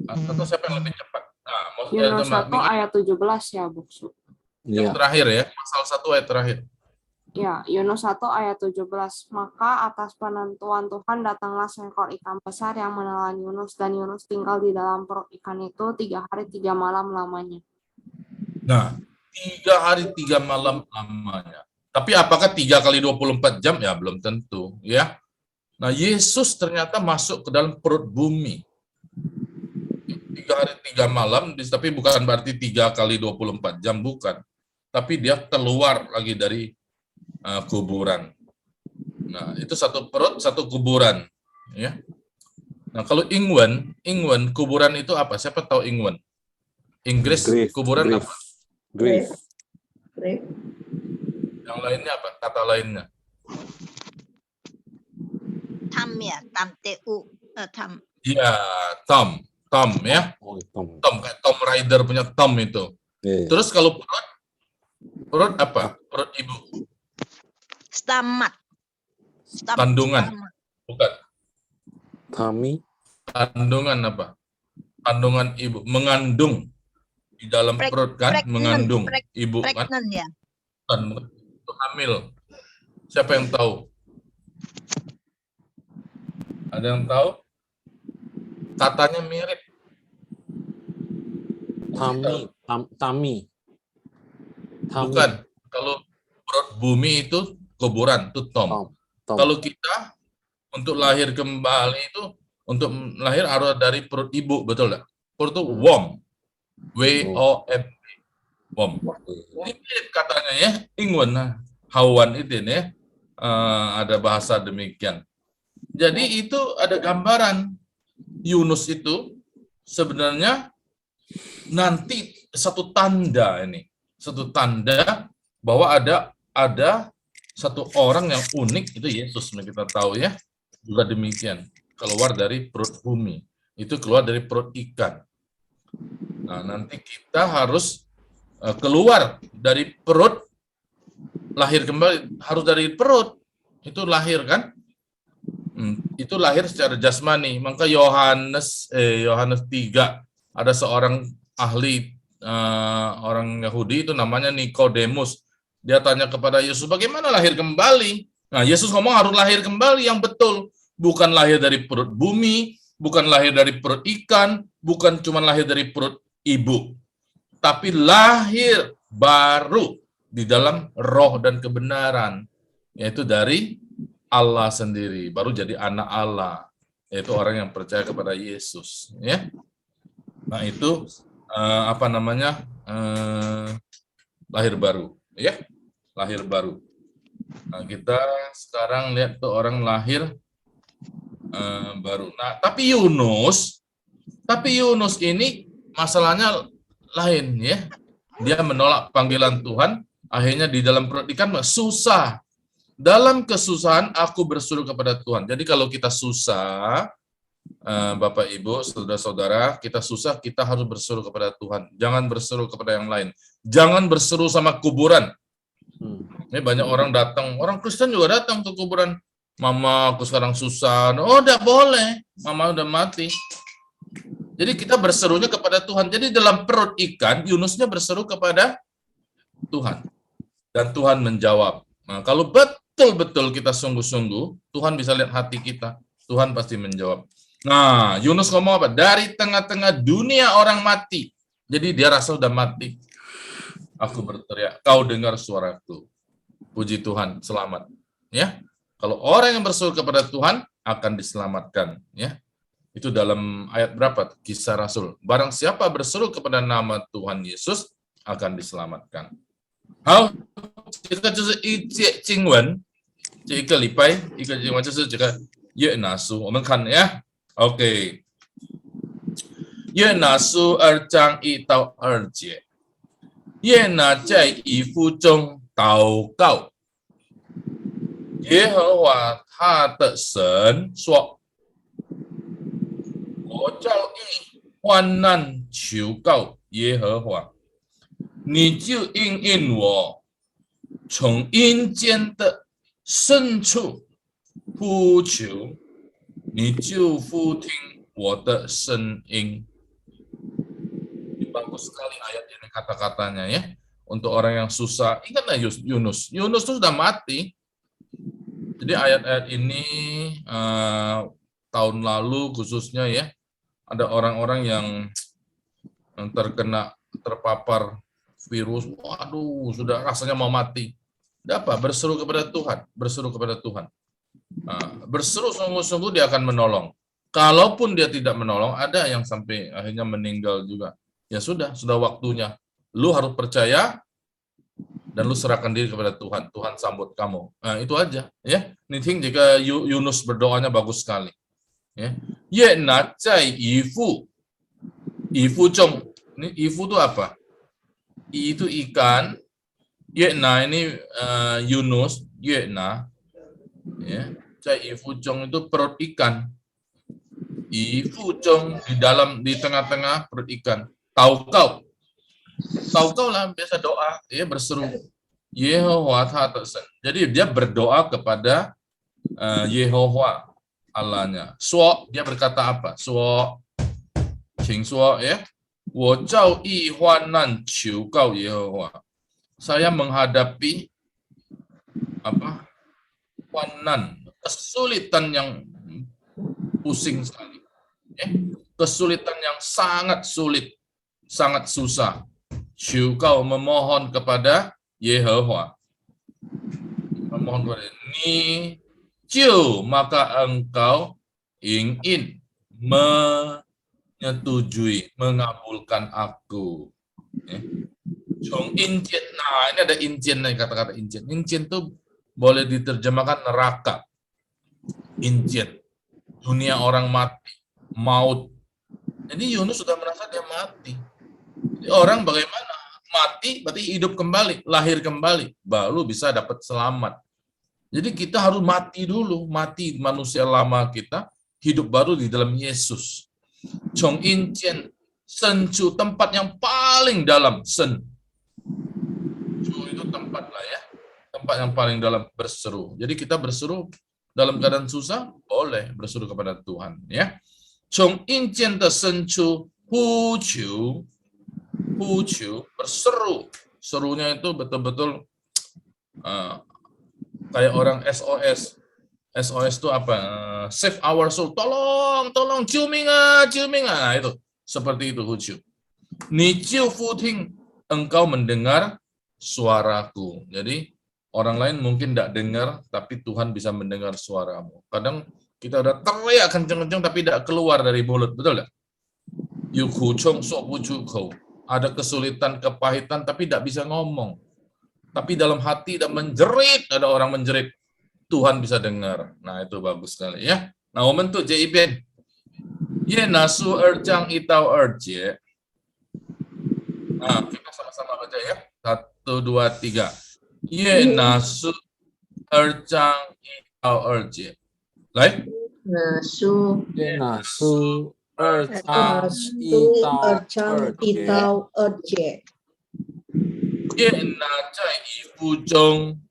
Atau siapa yang lebih cepat? Nah, Yunus 1 ayat 17 ya, Bos. Yang terakhir ya, pasal 1 ayat terakhir. Ya, Yunus 1 ayat 17. Maka atas penentuan Tuhan datanglah seekor ikan besar yang menelan Yunus, dan Yunus tinggal di dalam perut ikan itu 3 hari 3 malam lamanya. Nah, 3 hari 3 malam lamanya. Tapi apakah 3 kali 24 jam? Ya, belum tentu. Ya. Nah, Yesus ternyata masuk ke dalam perut bumi. 3 hari 3 malam, tapi bukan berarti 3 kali 24 jam, bukan. Tapi dia keluar lagi dari kuburan. Nah, itu satu perut, satu kuburan. Ya. Nah, kalau Ingwen, kuburan itu apa? Siapa tahu Ingwen? Inggris, kuburan apa? Grave. Yang lainnya apa? Kata lainnya. Tam ya, tam tu, tam. Iya, Tom ya. Oh, Tom. Tom kayak Tom Raider punya Tom itu. Terus kalau perut apa? Perut ibu. Stamat. Kandungan. Bukan. Tami. Kandungan apa? Kandungan ibu. Mengandung. Di dalam perut kan? Mengandung. Ibu kan? Pregnant ya. Itu hamil. Siapa yang tahu? Ada yang tahu? Katanya mirip. Tami. Bukan. Kalau perut bumi itu kuburan, itu Tom. Kalau kita untuk lahir kembali itu, untuk lahir harus dari perut ibu, betul nggak? Perut itu womb. W-O-M. Womb. Ini mirip katanya ya, Ingwen, Hawan itu ya. Ada bahasa demikian. Jadi itu ada gambaran Yunus itu sebenarnya nanti satu tanda ini, satu tanda bahwa ada satu orang yang unik, itu Yesus, kita tahu ya, juga demikian, keluar dari perut bumi, itu keluar dari perut ikan. Nah, nanti kita harus keluar dari perut lahir kembali harus dari perut. Itu lahir kan? Itu lahir secara jasmani. Maka Yohanes 3 ada seorang ahli orang Yahudi itu namanya Nikodemus. Dia tanya kepada Yesus, bagaimana lahir kembali? Nah, Yesus ngomong harus lahir kembali yang betul. Bukan lahir dari perut bumi, bukan lahir dari perut ikan, bukan cuma lahir dari perut ibu. Tapi lahir baru di dalam roh dan kebenaran. Yaitu dari Allah sendiri. Baru jadi anak Allah. Yaitu orang yang percaya kepada Yesus. Ya. Nah itu lahir baru. Ya, lahir baru. Nah, kita sekarang lihat tuh orang lahir baru. Nah, tapi Yunus ini masalahnya lain ya. Dia menolak panggilan Tuhan, akhirnya di dalam perut ikan susah. Dalam kesusahan aku berseru kepada Tuhan. Jadi kalau kita susah, Bapak Ibu, saudara-saudara, kita susah, kita harus berseru kepada Tuhan. Jangan berseru kepada yang lain. Jangan berseru sama kuburan. Ini banyak orang datang, orang Kristen juga datang ke kuburan. Mama, aku sekarang susah. Oh, tidak boleh. Mama udah mati. Jadi kita berserunya kepada Tuhan. Jadi dalam perut ikan, Yunusnya berseru kepada Tuhan. Dan Tuhan menjawab. Nah, kalau betul-betul kita sungguh-sungguh, Tuhan bisa lihat hati kita. Tuhan pasti menjawab. Nah, Yunus ngomong apa? Dari tengah-tengah dunia orang mati. Jadi dia rasa udah mati. Aku berteriak, kau dengar suaraku. Puji Tuhan, selamat. Ya, kalau orang yang berseru kepada Tuhan akan diselamatkan. Ya, itu dalam ayat berapa? Kisah Rasul. Barang siapa berseru kepada nama Tuhan Yesus akan diselamatkan. Hao, 这个就是一节经文，这一个礼拜一个经文就是这个约拿书，我们看呀。OK， 约拿书2章1到2节，约拿在以弗中祷告，耶和华他的神说：“我遭遇患难求告耶和华，你就应允我，从阴间的深处呼求。” 你就复听我的声音. Bagus sekali ayat ini kata-katanya ya. Untuk orang yang susah, ingatlah Yunus. Yunus itu sudah mati. Jadi ayat-ayat ini tahun lalu khususnya ya, ada orang-orang yang terpapar virus. Waduh, sudah rasanya mau mati. Tidak apa, berseru kepada Tuhan, berseru kepada Tuhan. Nah, berseru sungguh-sungguh dia akan menolong. Kalaupun dia tidak menolong, ada yang sampai akhirnya meninggal juga. Ya sudah waktunya. Lu harus percaya dan lu serahkan diri kepada Tuhan. Tuhan sambut kamu. Nah, itu aja ya. Niting jika Yunus berdoanya bagus sekali. Ya. Ye na zai yifu. Yifu zhong. Ini yifu itu apa? I itu ikan. Ye na ini Yunus, ye na. Ya. Zai yifu zhong itu perut ikan. Yifu zhong di tengah-tengah perut ikan. Taukau lah biasa doa, dia berseru Yehova Ta'ala. Jadi dia berdoa kepada Yehova Allahnya. Suo, dia berkata apa? Suo, Qing suo ya. Wo zhao yi huan nan qiu gao Yehova. Saya menghadapi apa? Huanan, kesulitan yang pusing sekali. Ya. Kesulitan yang sangat sulit. Sangat susah. Syukau memohon kepada Yehova. Memohon kepada Ni Jiu, maka engkau ingin menyetujui, mengabulkan aku. Chong Injin, nah ini ada Injin nih, kata-kata Injin. Injin itu boleh diterjemahkan neraka. Injin, dunia orang mati, maut. Jadi Yunus sudah merasa dia mati. Orang bagaimana? Mati berarti hidup kembali, lahir kembali, baru bisa dapat selamat. Jadi kita harus mati dulu, mati manusia lama kita, hidup baru di dalam Yesus. Chong In Jian, Sen Chu, tempat yang paling dalam, Sen. Chu itu tempat lah ya, tempat yang paling dalam berseru. Jadi kita berseru dalam keadaan susah, boleh berseru kepada Tuhan. Ya. 从阴间的深处呼求，呼求 berseru. Serunya itu betul-betul kayak orang SOS. SOS itu apa? Save our soul. Tolong, tolong, 救命啊，救命啊. Nah, itu. Seperti itu, 呼求. 你就俯听, engkau mendengar suaraku. Jadi, orang lain mungkin tidak dengar, tapi Tuhan bisa mendengar suaramu. Kadang kita udah teriak kenceng-kenceng, tapi tidak keluar dari mulut. Betul tidak? Ada kesulitan, kepahitan, tapi tidak bisa ngomong. Tapi dalam hati dan menjerit, ada orang menjerit. Tuhan bisa dengar. Nah, itu bagus sekali ya. Nah, 我们读这一遍。耶拿书2章1到2节。Nah, kita sama-sama baca ya. 1, 2, 3。耶拿书2章1到2节。来。那书约拿书2章1到2节。耶拿在衣服中。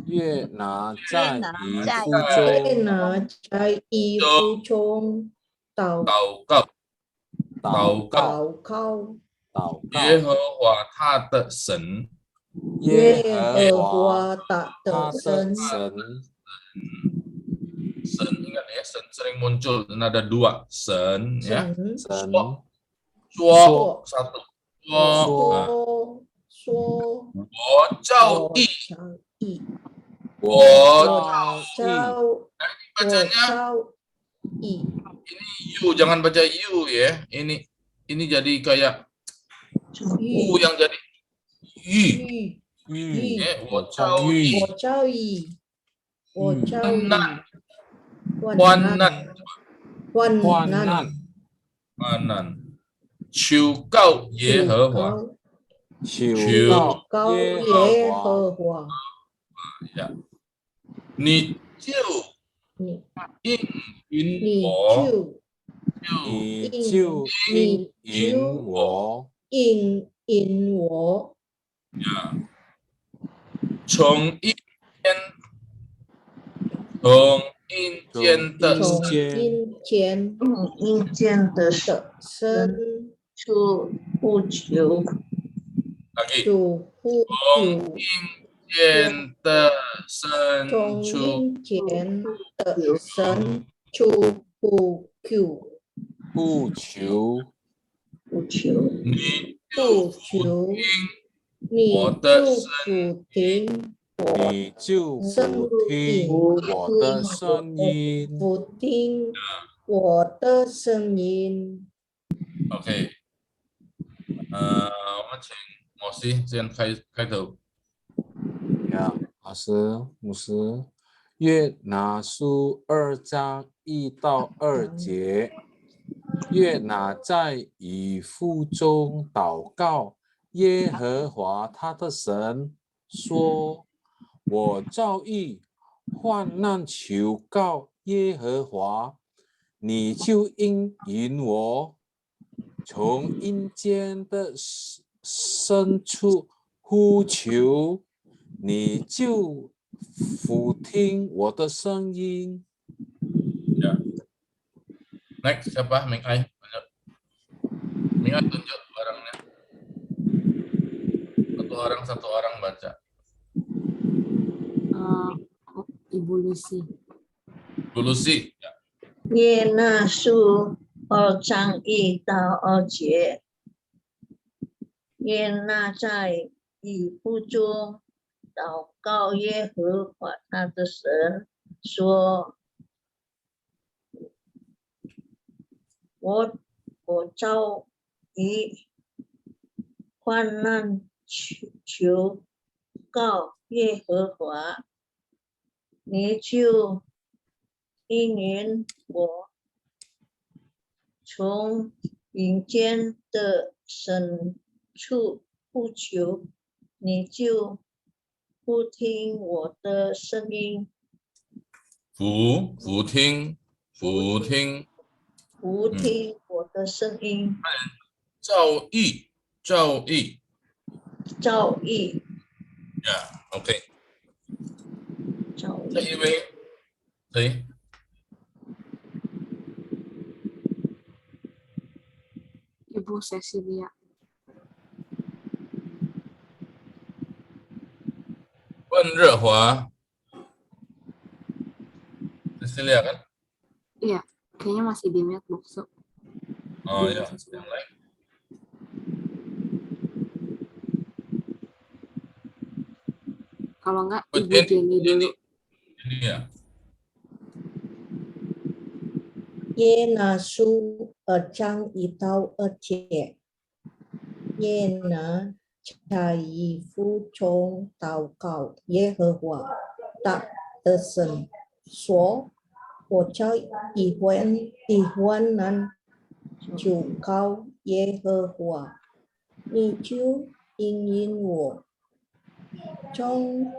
约拿在衣服越中拿在衣服中祷告。耶和华他的神。耶和华他他的神。神 ingat ya, sen sering muncul dan ada 2 sen ya. Sen. Suo 1. 说我照义。bacanya ini you, jangan baca you ya. Ini jadi kayak yang jadi yi. Ya, 我照义。万难。求告耶和华。求告耶和华。呀，你就应允我。呀，从阴间的深处呼求。lagi. 从阴间的深处呼求。你就俯听我的声音。你就俯听我的声音。俯听我的声音。OK， 我们请摩西先开头。呀，老师、牧师，约拿书2章1到2节。约拿在以腹中祷告耶和华他的神，说：我照义患难求告耶和华，你就应允我。从阴间的深处呼求，你就俯听我的声音。Ya. Next siapa? Ming Ai. Ming Ai tunjuk orangnya. Satu orang baca. Ibu Lucy. Bu Lucy. Ya. 约拿书2章1到2节。约拿在以腹中祷告耶和华他的神，说：我照义患难求告耶和华，你就应允我。从阴间的深处呼求，你就不听我的声音。俯听我的声音。照义。照义。Ya, oke. 赵 这一位谁？Ibu Cecilia. Wen Rehua. Cecilia kan? Iya, kayaknya masih di mute Bokso. Oh Ibu ya, Cecilia. yang lain. Kalau enggak Oh, Ibu Jenny dulu. Ini ya.耶拿书章一到二节，耶拿查以服从祷告耶和华大的神说：“我叫以欢难求告耶和华，你就应允我，从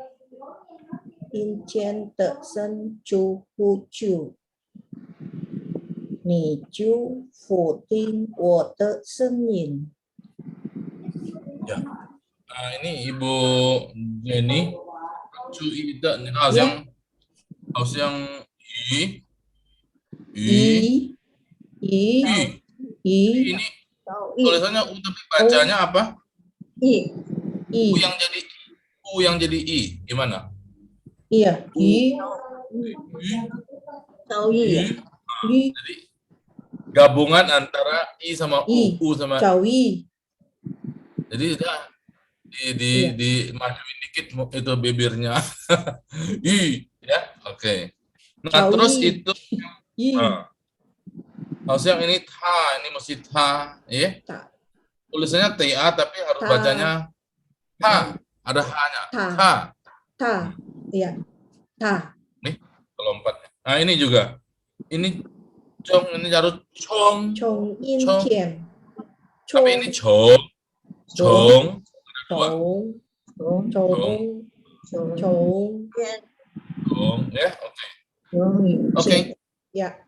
阴间的神就呼救。”你就否定我的声音。 Ya. Nah, ini Ibu Jenny. Cu Ida, harus yang I. Ini tulisannya U tapi bacanya apa? U yang jadi I. Gimana? Iya, I. Jadi gabungan antara I sama U sama I. Jadi di majuin dikit itu bibirnya. I ya. Oke. Nah, terus itu harus yang ini tha, ini mesti tha, ya. Tulisannya TA tapi harus bacanya tha, ada h-nya. Tha. Iya. Tha. Nih, kelompatnya. Nah, ini juga. Ini Chong, ini harus Chong. Tapi ini Chong. Ya, oke. Oke. Ya.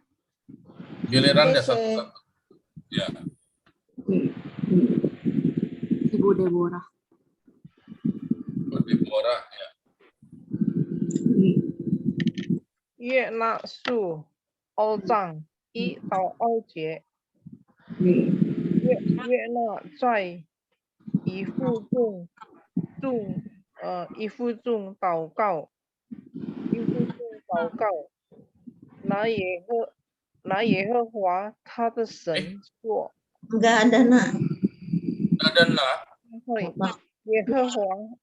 Giliran ya satu-satu. Ya. Ibu Deborah. Ibu Deborah, ya. Yue Na Su 2章1到2节。约纳在以负重祷告，拿耶和华他的神说。 Enggak ada nak. Ada nak. Sorry, 耶和华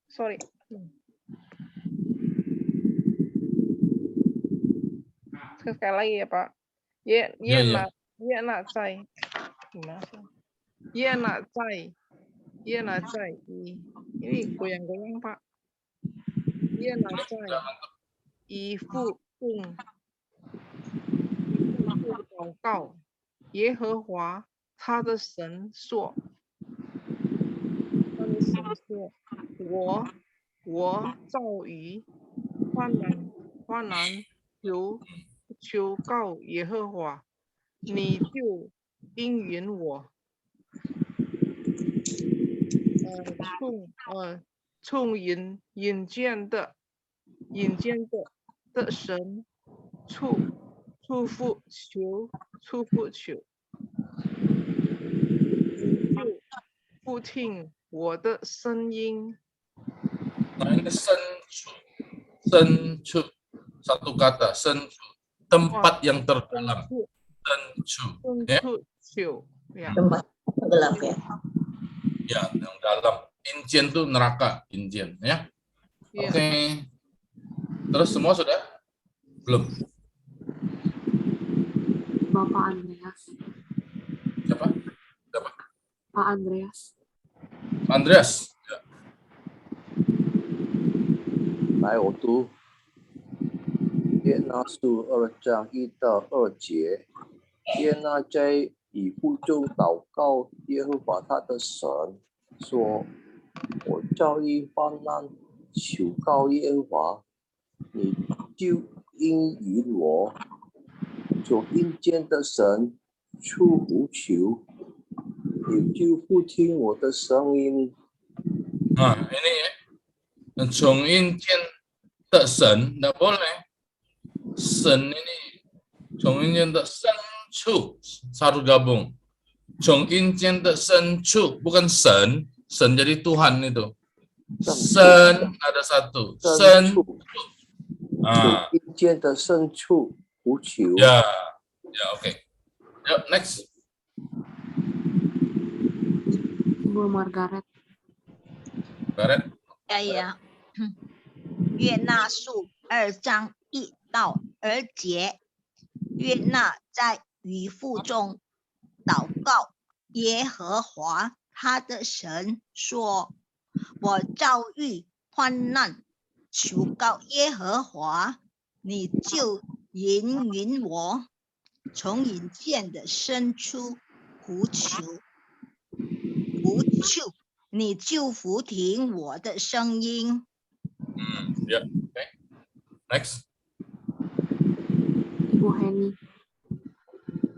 ，sorry。Sekali lagi ya Pak. Ye na在 gimana sih? Ye na在 ini goyang-goyang Pak. Ye na在以负重祷告，耶和华他的神说，我造于患难求告耶和华，你就应允我。冲引荐的神出复求，你就不听我的声音。 Nah, ini sencu, satu kata, sencu, tempat yang terdalam, sencu, ya. Tempat gelap ya. Ya, yang dalam. Injen tuh neraka, injen, ya. Oke. Terus semua sudah? Belum. Bapak Andreas. Siapa? Pak Andreas. Andreas. Ya. 来，我读约拿书2章1到2节。约拿在以负重祷告耶和华他的神，说：“我遭遇患难，求告耶和华，你就应允我。从阴间的神出呼求，你就不听我的声音。” Nah, ini ya. Chong in chen 的神 nggak boleh. Sen ini Chongin de Sen Chu satu gabung. Chongin de Sen Chu bukan Sen. Sen jadi Tuhan itu. Sen ada satu. Sen. Ah. 阴间的深处无求。 Ya, ya oke. Yuk, next. Ibu Margaret. Margaret. 约纳书2章1到2节，约纳在渔夫中祷告耶和华他的神说：“我遭遇患难，求告耶和华，你就引领我，从隐间的深处呼求，你就俯听我的声音。” Ya, oke. Next. Ibu Heni.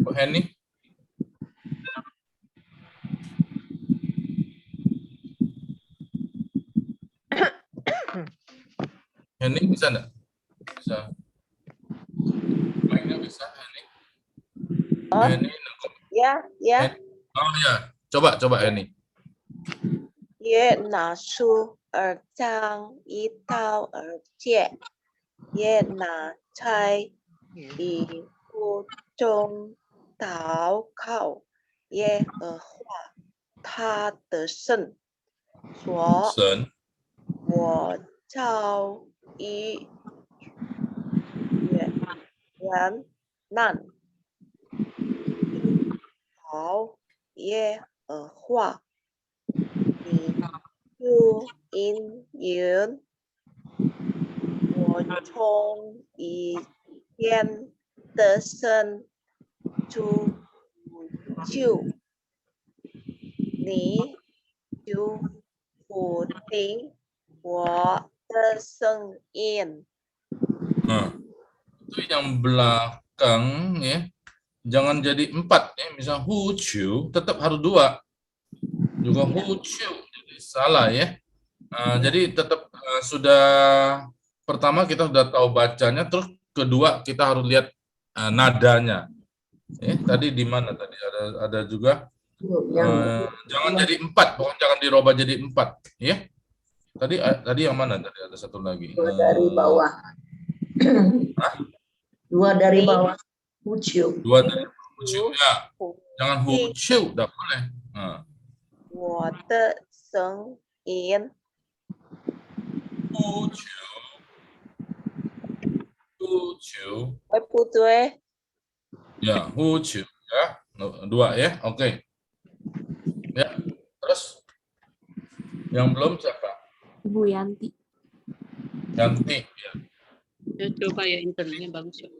Bu Heni. Heni bisa enggak? Bisa. Mainnya bisa Heni. Heni. Ya. Oh ya, coba Heni. 约拿书2章1到2节，约拿在渔夫中祷告耶和华他的神说：“我遭遇患难，祷耶和华。” 就引领我从以前的深处救，你就俯听我的声音。Itu yang belakang ya, jangan jadi 4 ya, misal hu chu tetap harus 2. Juga hu chu jadi salah ya. Jadi tetap sudah pertama kita sudah tahu bacanya, terus kedua kita harus lihat nadanya. Tadi di mana tadi ada juga jangan jadi 4, pokoknya jangan dirubah jadi 4 ya. Tadi yang mana tadi ada satu lagi. 2 dari bawah. 2 dari bawah. Huciu. 2 dari huciu ya. Jangan huciu, enggak boleh. 我的声音。 Huciu. Putih. Ya, huciu ya. 2 ya. Oke. Ya, terus yang belum siapa? Ibu Yanti. Yanti ya. Coba ya, internetnya bagus ya.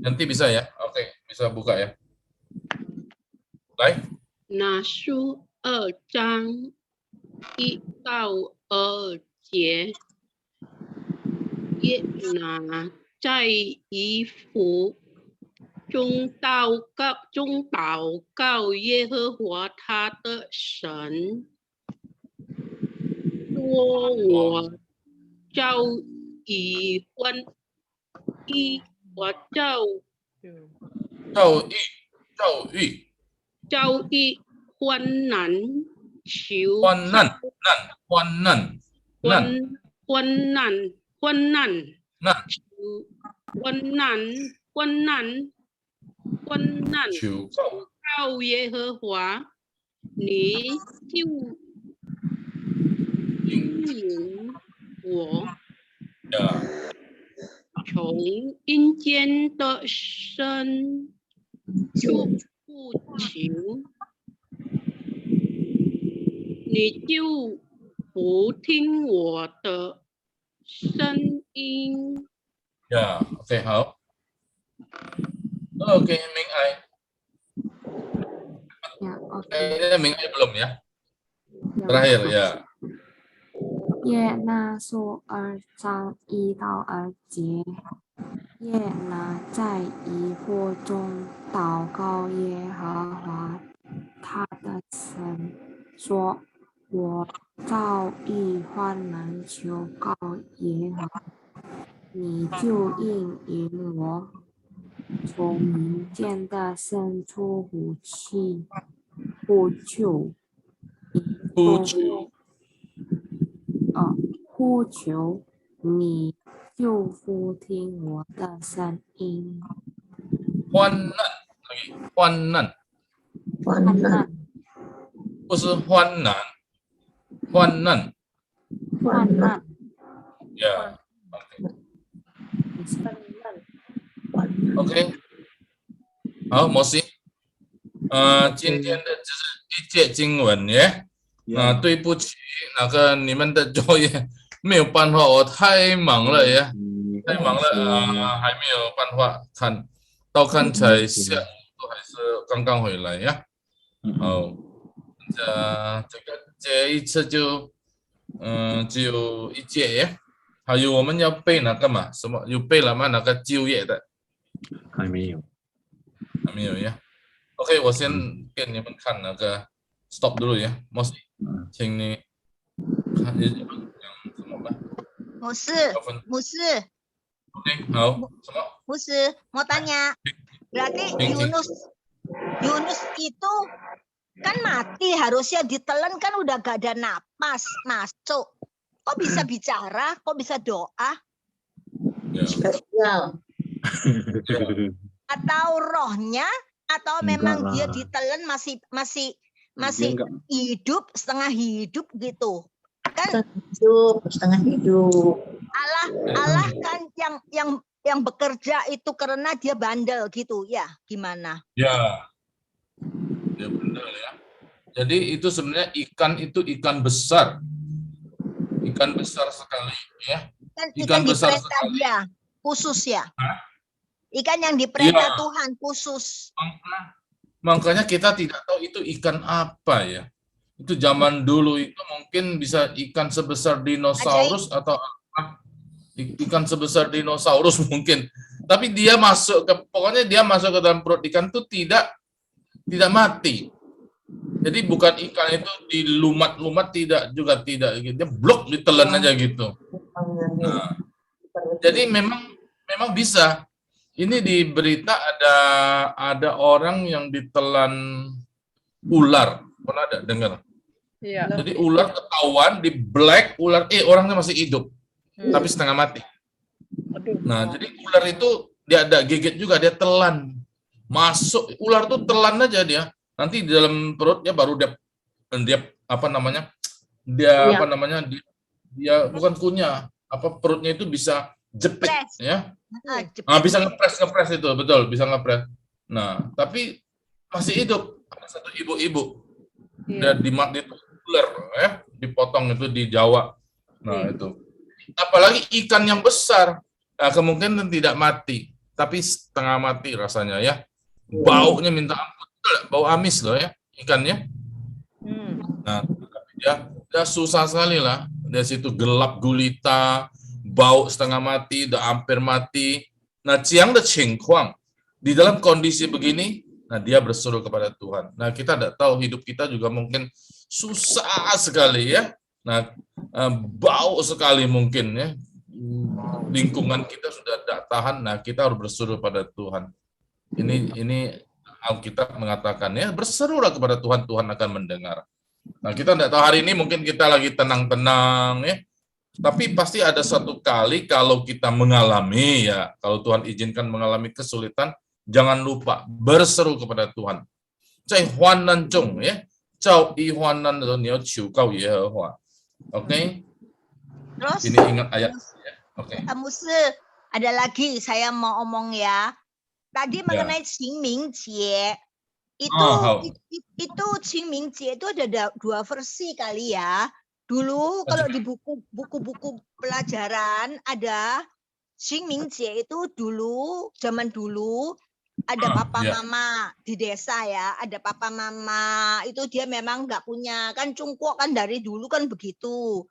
Yanti bisa ya? Oke, bisa buka ya. Baik. 拿书2章1到2节，约拿在渔夫中祷告耶和华他的神，说：“我遭遇患难，求告耶和华，你就引领我，从阴间的深处呼求。” 你就不听我的声音。Ya, oke, 好。Oke, Ming Ai. Ya, oke. Kayaknya Ming Ai belum ya. Terakhir ya. 约拿书2章1到2节，约拿在渔夫中祷告耶和华他的神说：“我造诣患难求告耶和华，你就应允我，从民间的伸出武器，呼求，呼求，你就俯听我的声音。患难，lagi 患难，患难，不是患难，患难患难， ，ya， 患难。 OK， 好，摩西，今天的就是一节经文耶，对不起，那个你们的作业没有办法，我太忙了呀，太忙了还没有办法看，到看才下午还是刚刚回来呀，好，这一次就只有一节耶，还有我们要背那个嘛，什么有背了吗？那个就业的还没有，还没有呀。OK， 我先给你们看那个 stop dulu ya， Mos， 请你看你讲什么吧。牧师 OK， 好，什么？ 牧师mau tanya, berarti Yunus itu kan mati, harusnya ditelan kan udah gak ada napas masuk, kok bisa bicara, kok bisa doa, Spesial. atau rohnya, atau memang dia ditelan masih hidup, setengah hidup gitu kan? Setengah hidup. Allah kan yang bekerja itu karena dia bandel gitu ya, gimana? Ya, dia bandel ya. Jadi itu sebenarnya ikan besar sekali ya. Ikan besar diperintah sekali. dia khusus ya. Hah? Ikan yang diperintah Ya. Tuhan khusus. Makanya kita tidak tahu itu ikan apa ya. Itu zaman dulu itu mungkin bisa ikan sebesar dinosaurus atau apa. Ikan sebesar dinosaurus mungkin. Tapi dia pokoknya dia masuk ke dalam perut ikan itu tidak mati. Jadi bukan ikan itu dilumat-lumat, tidak gitu. Dia blok ditelan aja gitu. Nah, jadi memang bisa. Ini di berita ada orang yang ditelan ular. Pernah ada dengar? Iya. Jadi ular ketahuan di black orangnya masih hidup. Tapi setengah mati. Nah, jadi ular itu dia ada gigit juga, dia telan. Masuk ular tuh telan aja dia. Nanti di dalam perutnya baru dia apa namanya? Dia bukan kunyah, perutnya itu bisa jepit ya. Bisa ngepres itu, betul, bisa ngepres. Nah, tapi masih hidup. Ada satu ibu-ibu. Dia dimati ular ya, dipotong itu di Jawa. Nah, itu. Apalagi ikan yang besar, kemungkinan tidak mati, tapi setengah mati rasanya ya. Baunya minta ampun, bau amis loh ya ikannya. Nah, dia susah sekali lah. Dari situ gelap gulita, bau setengah mati, udah hampir mati. Nah, Ciang de Qingkuang di dalam kondisi begini, nah dia berseru kepada Tuhan. Nah, kita tidak tahu hidup kita juga mungkin susah sekali ya. Nah, bau sekali mungkin ya. Lingkungan kita sudah tidak tahan. Nah, kita harus berseru pada Tuhan. Ini Alkitab mengatakan ya, berserulah kepada Tuhan, Tuhan akan mendengar. Nah, kita tidak tahu hari ini mungkin kita lagi tenang-tenang ya. Tapi pasti ada suatu kali kalau kita mengalami ya, kalau Tuhan izinkan mengalami kesulitan, jangan lupa berseru kepada Tuhan. Zai huanan zhong ya, zhao yi huanan de ni yao qiu gao Yehova. Oke. Terus Ini ingat ayat ya. Oke. Musi, ada lagi saya mau omong ya. Tadi mengenai Qingmingjie. Itu Qingmingjie itu ada dua versi kali ya. Dulu kalau di buku-buku pelajaran ada Qingmingjie itu zaman dulu ada papa mama di desa ya, ada papa mama itu dia memang nggak punya, kan Cungkuok kan dari dulu kan begitu,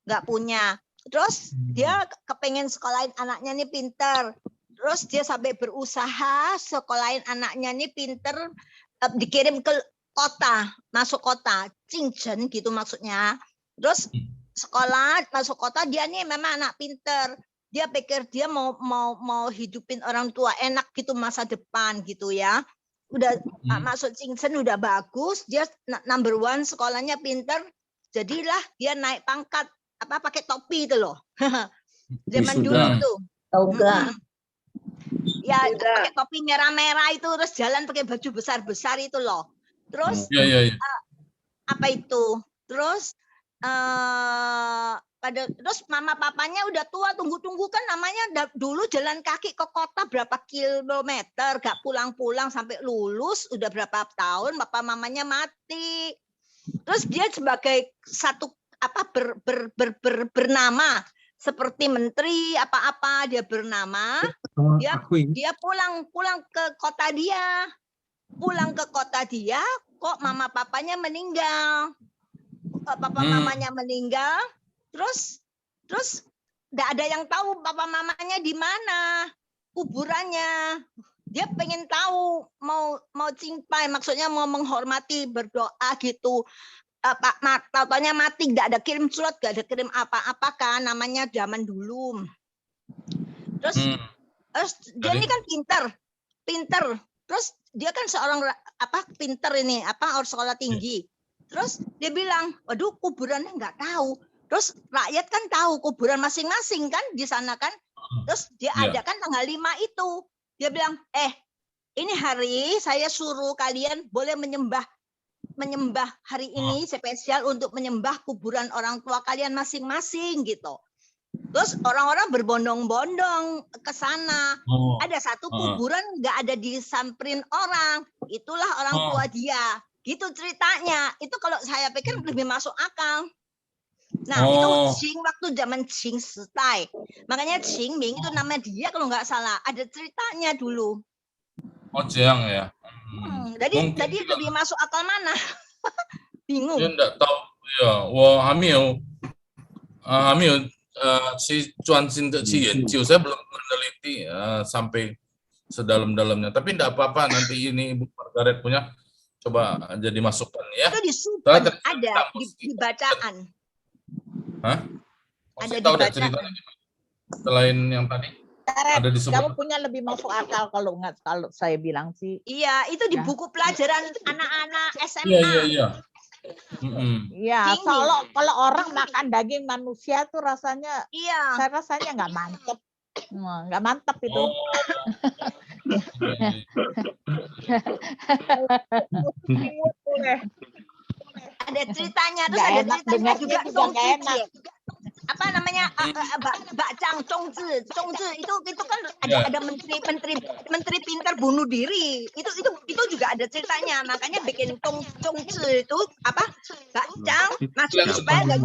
nggak punya. Terus dia kepengen sekolahin anaknya nih pinter, terus dia sampai berusaha sekolahin anaknya nih pinter, dikirim ke kota, masuk kota, Jingzhen gitu maksudnya. Terus sekolah, masuk kota, dia nih memang anak pinter. Dia pikir dia mau hidupin orang tua enak gitu masa depan gitu ya. Udah masuk Chingsen udah bagus, dia number 1 sekolahnya pinter. Jadilah dia naik pangkat pakai topi itu loh. Zaman dulu tuh. Toga. Ya pakai topi merah-merah itu, terus jalan pakai baju besar-besar itu loh. Terus apa itu? Terus terus mama papanya udah tua, tunggu-tunggu kan namanya dulu jalan kaki ke kota berapa kilometer, gak pulang-pulang sampai lulus, udah berapa tahun papa mamanya mati. Terus dia sebagai satu bernama seperti menteri apa-apa, dia bernama, dia pulang ke kota dia. Pulang ke kota dia, kok mama papanya meninggal. Papa mamanya meninggal, terus enggak ada yang tahu papa mamanya di mana kuburannya. Dia pengen tahu, mau cingpai, maksudnya mau menghormati, berdoa gitu. Taunya mati, enggak ada kirim surat, enggak ada kirim apa-apa kan, namanya zaman dulu. Terus dia ini kan pinter. Terus dia kan seorang pinter ini, orang sekolah tinggi. Terus dia bilang, waduh kuburannya nggak tahu. Terus rakyat kan tahu kuburan masing-masing kan di sana kan. Terus dia adakan tanggal 5 itu. Dia bilang, ini hari saya suruh kalian boleh menyembah hari ini spesial untuk menyembah kuburan orang tua kalian masing-masing gitu. Terus orang-orang berbondong-bondong ke sana. Ada satu kuburan nggak ada disamperin orang. Itulah orang tua dia. Gitu ceritanya. Itu kalau saya pikir lebih masuk akal. Nah, itu Qing waktu zaman Qing style. Makanya Qingming itu nama dia kalau nggak salah. Ada ceritanya dulu. Jiang ya. Jadi lebih masuk akal mana? Bingung. Dia enggak tahu ya. 我还没有去专心的去研究. Saya belum meneliti sampai sedalam-dalamnya. Tapi enggak apa-apa, nanti ini Bu Margaret punya coba jadi masukan ya. Itu di Supan ada di bacaan. Hah? Ada di Tahu enggak bacaan. ceritanya? Selain yang tadi? Ada di Kamu punya lebih masuk akal kalau saya bilang sih. Iya, itu di buku pelajaran anak-anak SMA. Iya. Iya, kalau orang makan daging manusia tuh rasanya, saya rasanya nggak mantep. Nggak mantep itu. Ada ceritanya, terus ada ceritanya juga enak. Apa namanya Bakcang Zhongzi itu kan ada menteri pintar bunuh diri, itu juga ada ceritanya, makanya bikin Zhongzi itu Bakcang masuk supaya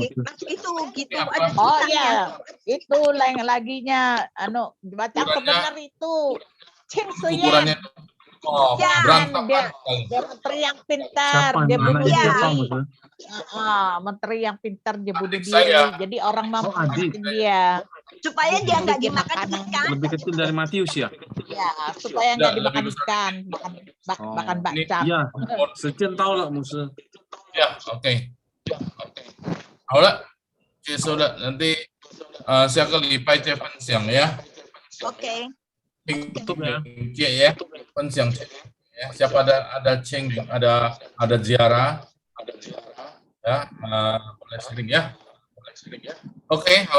itu gitu ada ceritanya. Itu lain laginya Bakcang sebenarnya itu Qing Siyan. Dia menteri yang pintar, dia bunuh diri. Menteri yang pintar dia bunuh diri. Jadi orang mampu dia. Supaya dia nggak dimakan ikan. Lebih kecil dari Matius ya? Ya, supaya nggak dimakan ikan, makan bakcang. Iya, sekian tahu lah musuh. Ya, oke. Halo, sudah nanti saya ke Lipai Cepan Siang ya. Oke. Tutup ya, pensiang ya. Siapa ada Cheng, ada ziarah, ya boleh sering ya. Oke.